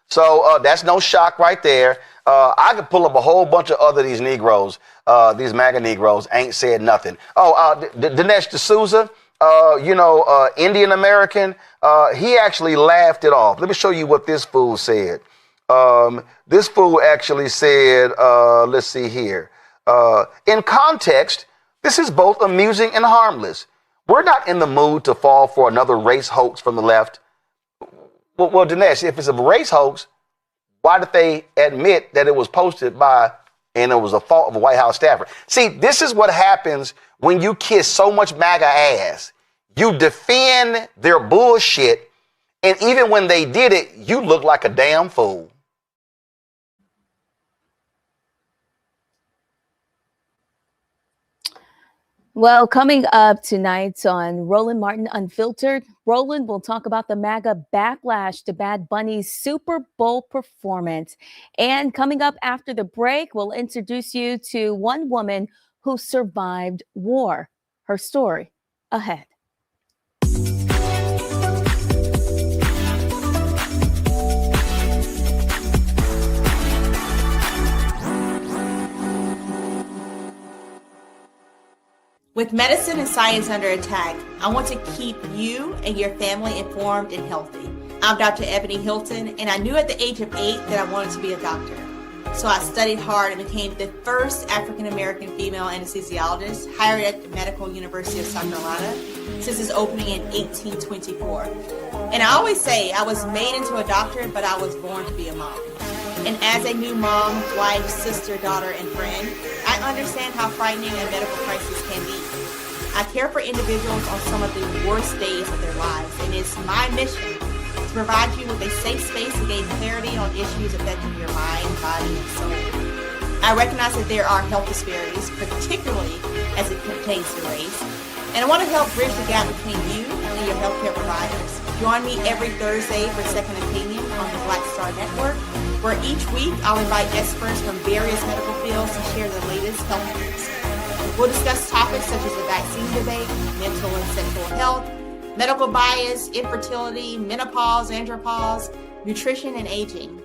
So that's no shock right there. I could pull up a whole bunch of other these Negroes, these MAGA Negroes ain't said nothing. Dinesh D'Souza, Indian American, he actually laughed it off. Let me show you what this fool said. This fool actually said, let's see here. In context, this is both amusing and harmless. We're not in the mood to fall for another race hoax from the left. Well, Dinesh, if it's a race hoax, why did they admit that it was posted by, and it was a fault of a White House staffer? See, this is what happens when you kiss so much MAGA ass. You defend their bullshit, and even when they did it, you look like a damn fool. Well, coming up tonight on Roland Martin Unfiltered, Roland will talk about the MAGA backlash to Bad Bunny's Super Bowl performance. And coming up after the break, we'll introduce you to one woman who survived war. Her story ahead. With medicine and science under attack, I want to keep you and your family informed and healthy. I'm Dr. Ebony Hilton, and I knew at the age of 8 that I wanted to be a doctor. So I studied hard and became the first African-American female anesthesiologist hired at the Medical University of South Carolina since its opening in 1824. And I always say I was made into a doctor, but I was born to be a mom. And as a new mom, wife, sister, daughter, and friend, I understand how frightening a medical crisis can be. I care for individuals on some of the worst days of their lives, and it's my mission to provide you with a safe space to gain clarity on issues affecting your mind, body, and soul. I recognize that there are health disparities, particularly as it pertains to race, and I want to help bridge the gap between you and your healthcare providers. Join me every Thursday for Second Opinion on the Black Star Network, where each week I'll invite experts from various medical fields to share the latest health news. We'll discuss topics such as the vaccine debate, mental and sexual health, medical bias, infertility, menopause, andropause, nutrition, and aging.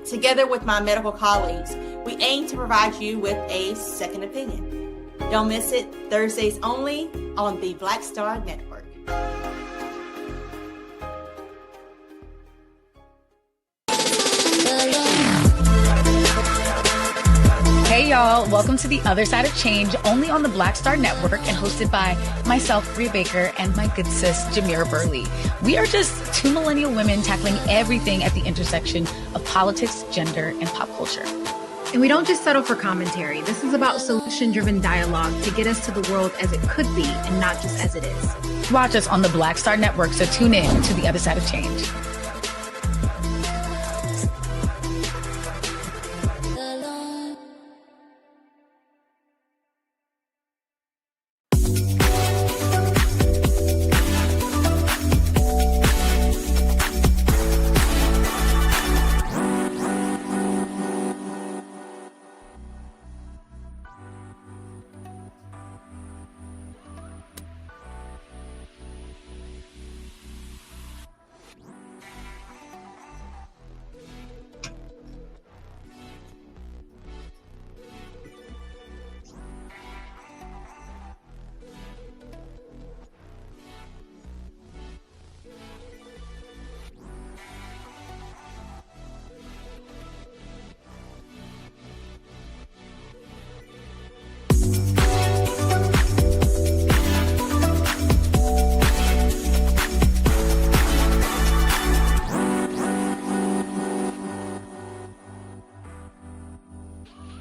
Together with my medical colleagues, we aim to provide you with a second opinion. Don't miss it, Thursdays only on the Black Star Network. Hey y'all, welcome to The Other Side of Change, only on the Black Star Network and hosted by myself, Bria Baker, and my good sis, Jamira Burley. We are just two millennial women tackling everything at the intersection of politics, gender, and pop culture. And we don't just settle for commentary. This is about solution-driven dialogue to get us to the world as it could be and not just as it is. Watch us on the Black Star Network, so tune in to the other side of change.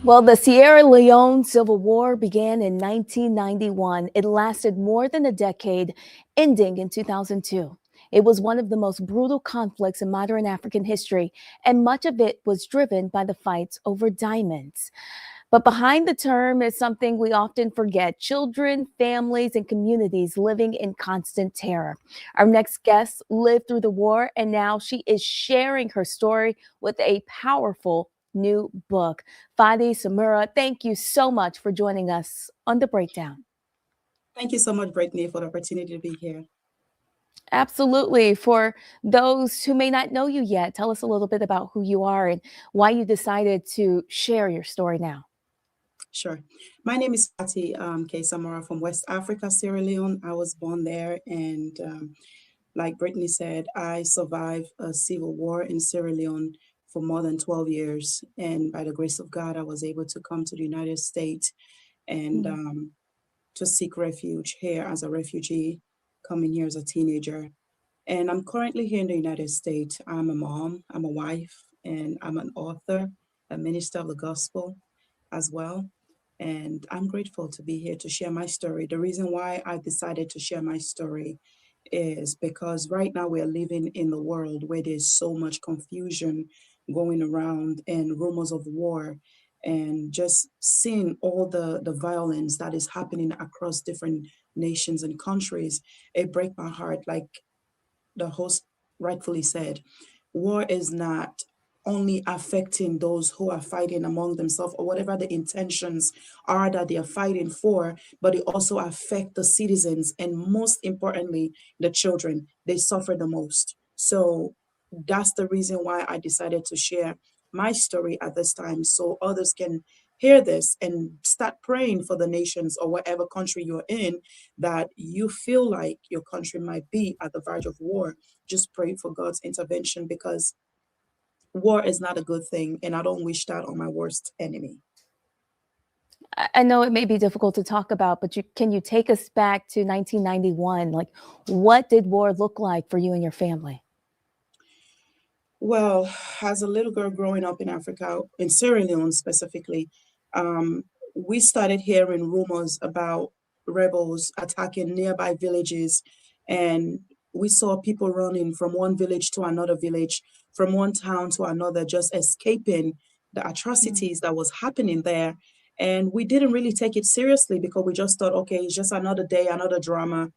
Well, the Sierra Leone Civil War began in 1991. It lasted more than a decade, ending in 2002. It was one of the most brutal conflicts in modern African history, and much of it was driven by the fights over diamonds. But behind the term is something we often forget: children, families, and communities living in constant terror. Our next guest lived through the war, and now she is sharing her story with a powerful new book. Finnie, Samura, thank you so much for joining us on The Breakdown. Thank you so much, Brittany, for the opportunity to be here. Absolutely. For those who may not know you yet, tell us a little bit about who you are and why you decided to share your story now. Sure. My name is Finnie K. Samura from West Africa, Sierra Leone. I was born there, and like Brittany said, I survived a civil war in Sierra Leone for more than 12 years. And by the grace of God, I was able to come to the United States and to seek refuge here as a refugee, coming here as a teenager. And I'm currently here in the United States. I'm a mom, I'm a wife, and I'm an author, a minister of the gospel as well. And I'm grateful to be here to share my story. The reason why I decided to share my story is because right now we're living in the world where there's so much confusion going around and rumors of war, and just seeing all the violence that is happening across different nations and countries. It breaks my heart. Like the host rightfully said, war is not only affecting those who are fighting among themselves or whatever the intentions are that they are fighting for, but it also affects the citizens, and most importantly, the children. They suffer the most. So that's the reason why I decided to share my story at this time, so others can hear this and start praying for the nations or whatever country you're in that you feel like your country might be at the verge of war. Just pray for God's intervention, because war is not a good thing, and I don't wish that on my worst enemy. I know it may be difficult to talk about, but can you take us back to 1991? Like, what did war look like for you and your family? Well, as a little girl growing up in Africa, in Sierra Leone specifically, we started hearing rumors about rebels attacking nearby villages, and we saw people running from one village to another village, from one town to another, just escaping the atrocities that was happening there. And we didn't really take it seriously because we just thought, okay, it's just another day, another drama.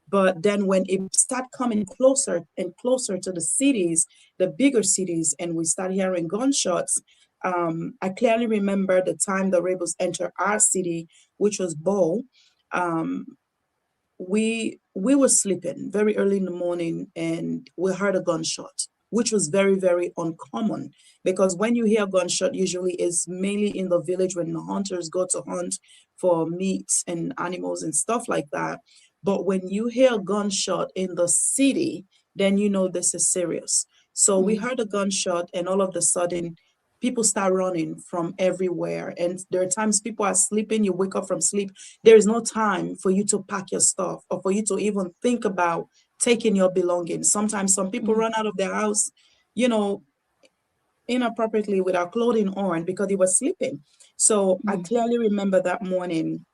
But then when it started coming closer and closer to the cities, the bigger cities, and we started hearing gunshots, I clearly remember the time the rebels entered our city, which was Bo. We were sleeping very early in the morning, and we heard a gunshot, which was very, very uncommon, because when you hear a gunshot, usually is mainly in the village when the hunters go to hunt for meat and animals and stuff like that. But when you hear a gunshot in the city, then you know this is serious. So we heard a gunshot, and all of a sudden, people start running from everywhere. And there are times people are sleeping, you wake up from sleep. There is no time for you to pack your stuff or for you to even think about taking your belongings. Sometimes some people run out of their house, you know, inappropriately with our clothing on because he was sleeping. So I clearly remember that morning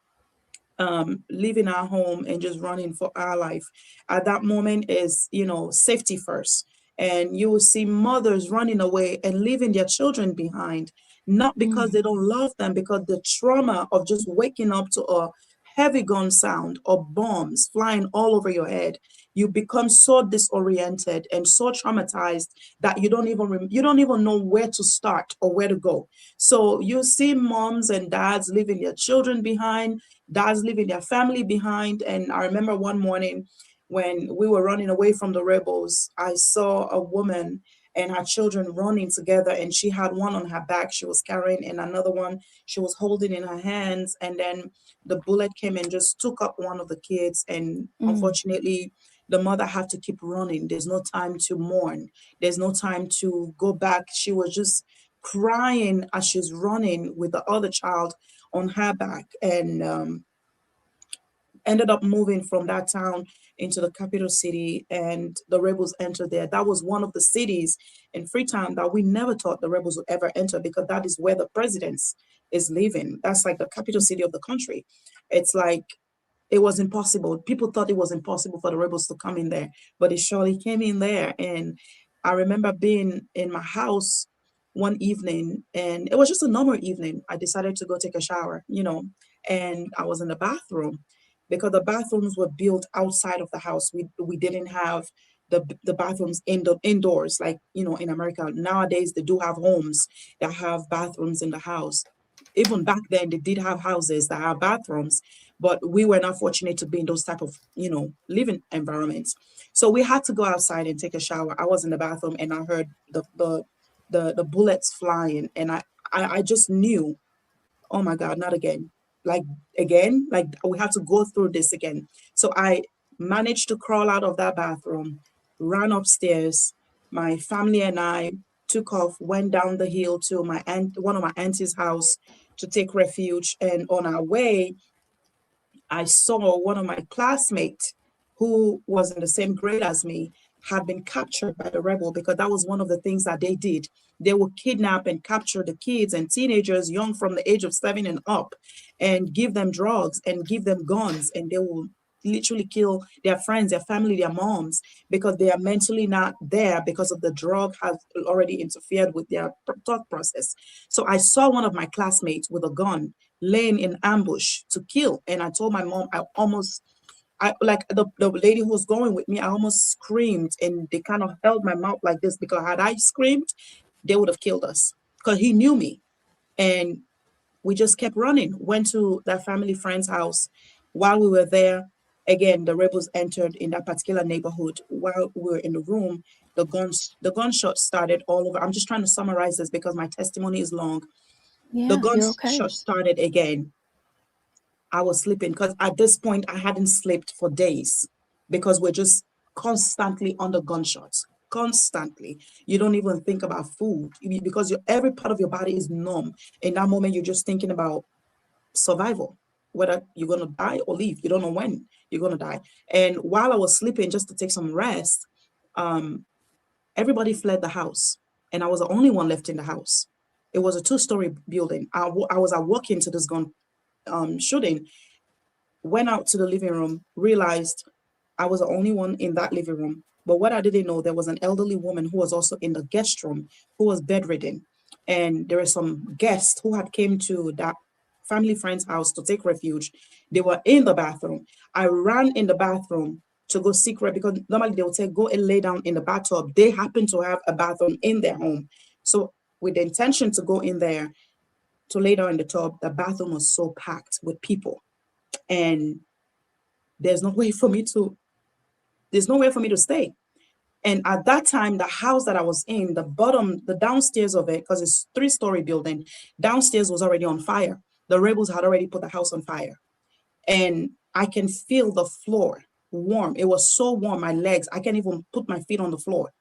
leaving our home and just running for our life. At that moment is, safety first. And you will see mothers running away and leaving their children behind, not because they don't love them, because the trauma of just waking up to a heavy gun sound or bombs flying all over your head, you become so disoriented and so traumatized that you don't even know where to start or where to go. So you see moms and dads leaving their children behind, dads leaving their family behind. And I remember one morning when we were running away from the rebels, I saw a woman and her children running together, and she had one on her back she was carrying and another one she was holding in her hands. And then the bullet came and just took up one of the kids, and unfortunately the mother had to keep running. There's no time to mourn, there's no time to go back. She was just crying as she's running with the other child on her back, and ended up moving from that town into the capital city, and the rebels entered there. That was one of the cities in Freetown that we never thought the rebels would ever enter, because that is where the president is living. That's like the capital city of the country. It's like it was impossible. People thought it was impossible for the rebels to come in there, but it surely came in there. And I remember being in my house one evening, and it was just a normal evening. I decided to go take a shower, and I was in the bathroom because the bathrooms were built outside of the house. We didn't have the bathrooms indoors, like, in America. Nowadays, they do have homes that have bathrooms in the house. Even back then, they did have houses that have bathrooms, but we were not fortunate to be in those type of, living environments. So we had to go outside and take a shower. I was in the bathroom and I heard the bullets flying, and I just knew, oh my God, not again. Like again, like we have to go through this again. So I managed to crawl out of that bathroom, ran upstairs. My family and I took off, went down the hill to one of my auntie's house to take refuge. And on our way, I saw one of my classmates who was in the same grade as me had been captured by the rebel, because that was one of the things that they did. They would kidnap and capture the kids and teenagers young from the age of 7 and up, and give them drugs and give them guns, and they will literally kill their friends, their family, their moms, because they are mentally not there, because of the drug has already interfered with their thought process. So I saw one of my classmates with a gun laying in ambush to kill. And I told my mom, I like the lady who was going with me, I almost screamed, and they kind of held my mouth like this, because had I screamed, they would have killed us, because he knew me. And we just kept running, went to that family friend's house. While we were there, again, the rebels entered in that particular neighborhood. While we were in the room, the gunshots started all over. I'm just trying to summarize this because my testimony is long. The gunshot started again. I was sleeping, because at this point I hadn't slept for days, because we're just constantly under gunshots. Constantly. You don't even think about food, because every part of your body is numb. In that moment, you're just thinking about survival, whether you're going to die or leave. You don't know when you're going to die. And while I was sleeping, just to take some rest, everybody fled the house, and I was the only one left in the house. It was a 2-story building. I was walking to this gun shooting, went out to the living room, realized I was the only one in that living room. But what I didn't know, there was an elderly woman who was also in the guest room, who was bedridden. And there were some guests who had came to that family friend's house to take refuge. They were in the bathroom. I ran in the bathroom to go seek refuge, because normally they would say, go and lay down in the bathtub. They happen to have a bathroom in their home. So with the intention to go in there to lay down in the tub, the bathroom was so packed with people. And there's nowhere for me to stay. And at that time, the house that I was in, the downstairs of it, because it's 3-story building, downstairs was already on fire. The rebels had already put the house on fire. And I can feel the floor warm. It was so warm, my legs, I can't even put my feet on the floor.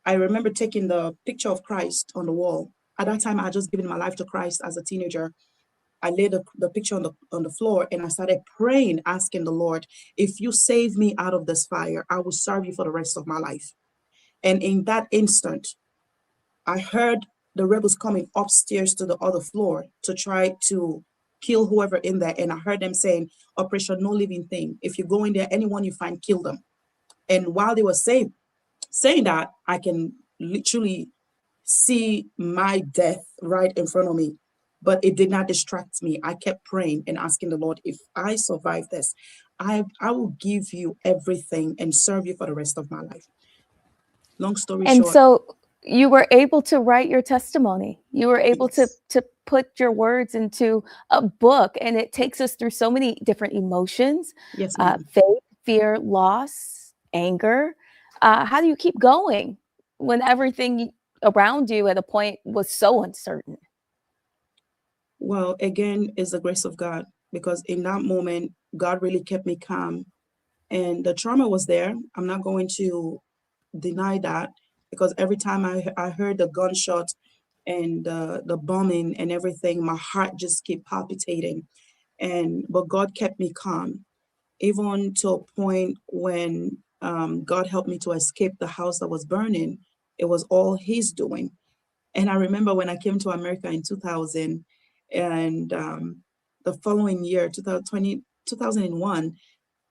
I remember taking the picture of Christ on the wall. At that time, I had just given my life to Christ as a teenager. I laid the picture on the floor, and I started praying, asking the Lord, if you save me out of this fire, I will serve you for the rest of my life. And in that instant, I heard the rebels coming upstairs to the other floor to try to kill whoever in there. And I heard them saying, Operation No Living Thing. If you go in there, anyone you find, kill them. And while they were saying that, I can literally see my death right in front of me. But it did not distract me. I kept praying and asking the Lord, if I survive this, I will give you everything and serve you for the rest of my life. Long story And short. so you were able to write your testimony. You were able Yes. to put your words into a book, and it takes us through so many different emotions, Yes, ma'am. faith, fear, loss, anger. How do you keep going when everything around you at a point was so uncertain? Well, again, it's the grace of God, because in that moment, God really kept me calm. And the trauma was there. I'm not going to deny that, because every time I heard the gunshot and the bombing and everything, my heart just kept palpitating. But God kept me calm, even to a point when God helped me to escape the house that was burning. It was all His doing. And I remember when I came to America in 2000, and the following year, 2001,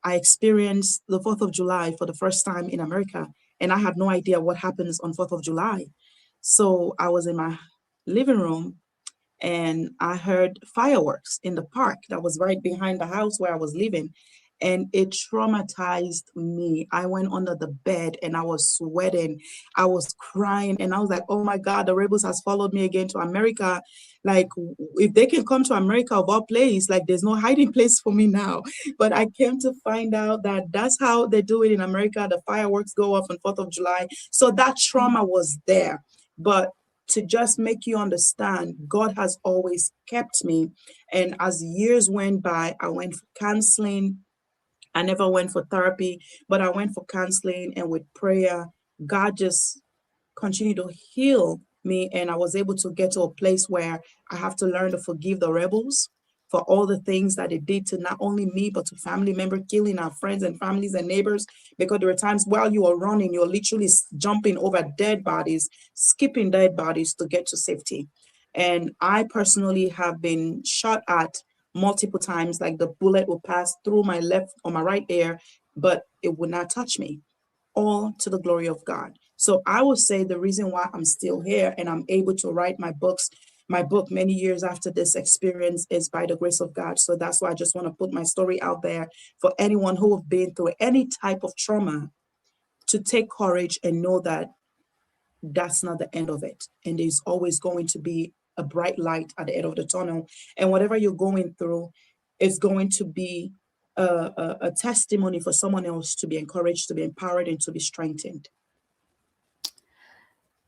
I experienced the 4th of July for the first time in America. And I had no idea what happens on 4th of July. So I was in my living room and I heard fireworks in the park that was right behind the house where I was living. And it traumatized me. I went under the bed and I was sweating. I was crying and I was like, oh my God, the rebels has followed me again to America. Like, if they can come to America of all place, like there's no hiding place for me now. But I came to find out that that's how they do it in America. The fireworks go off on 4th of July. So that trauma was there. But to just make you understand, God has always kept me. And as years went by, I went for counseling. I never went for therapy, but I went for counseling, and with prayer, God just continued to heal me. And I was able to get to a place where I have to learn to forgive the rebels for all the things that they did to not only me, but to family members, killing our friends and families and neighbors. Because there were times while you are running, you're literally jumping over dead bodies, skipping dead bodies to get to safety. And I personally have been shot at multiple times, like the bullet will pass through my left or my right ear, but it would not touch me, all to the glory of God. So I would say the reason why I'm still here and I'm able to write my book many years after this experience is by the grace of God. So that's why I just want to put my story out there for anyone who have been through any type of trauma, to take courage and know that that's not the end of it. And there's always going to be a bright light at the end of the tunnel. And whatever you're going through is going to be a testimony for someone else to be encouraged, to be empowered, and to be strengthened.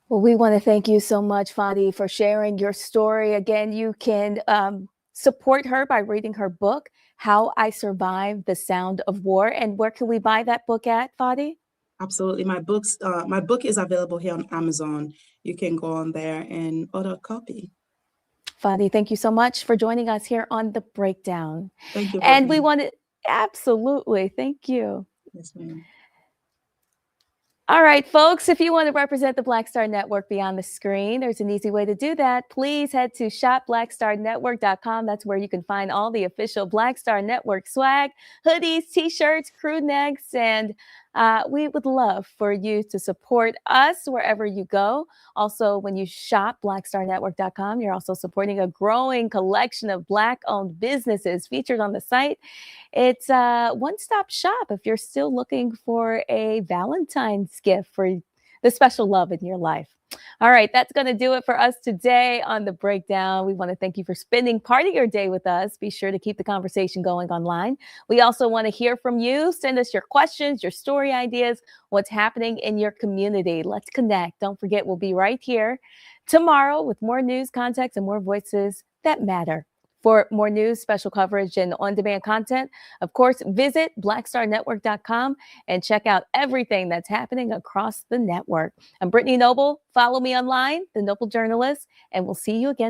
Well, we want to thank you so much, Finnie, for sharing your story. Again, you can support her by reading her book, How I Survived the Sound of War. And where can we buy that book at, Finnie? Absolutely. My book is available here on Amazon. You can go on there and order a copy. Finnie, thank you so much for joining us here on The Breakdown. Thank you. And we want to, absolutely, thank you. Yes, ma'am. All right, folks, if you want to represent the Black Star Network beyond the screen, there's an easy way to do that. Please head to shopblackstarnetwork.com. That's where you can find all the official Black Star Network swag, hoodies, t-shirts, crew necks, and we would love for you to support us wherever you go. Also, when you shop blackstarnetwork.com, you're also supporting a growing collection of Black-owned businesses featured on the site. It's a one-stop shop if you're still looking for a Valentine's gift for the special love in your life. All right, that's going to do it for us today on The Breakdown. We want to thank you for spending part of your day with us. Be sure to keep the conversation going online. We also want to hear from you. Send us your questions, your story ideas, what's happening in your community. Let's connect. Don't forget, we'll be right here tomorrow with more news, context, and more voices that matter. For more news, special coverage, and on-demand content, of course, visit blackstarnetwork.com and check out everything that's happening across the network. I'm Brittany Noble. Follow me online, The Noble Journalist, and we'll see you again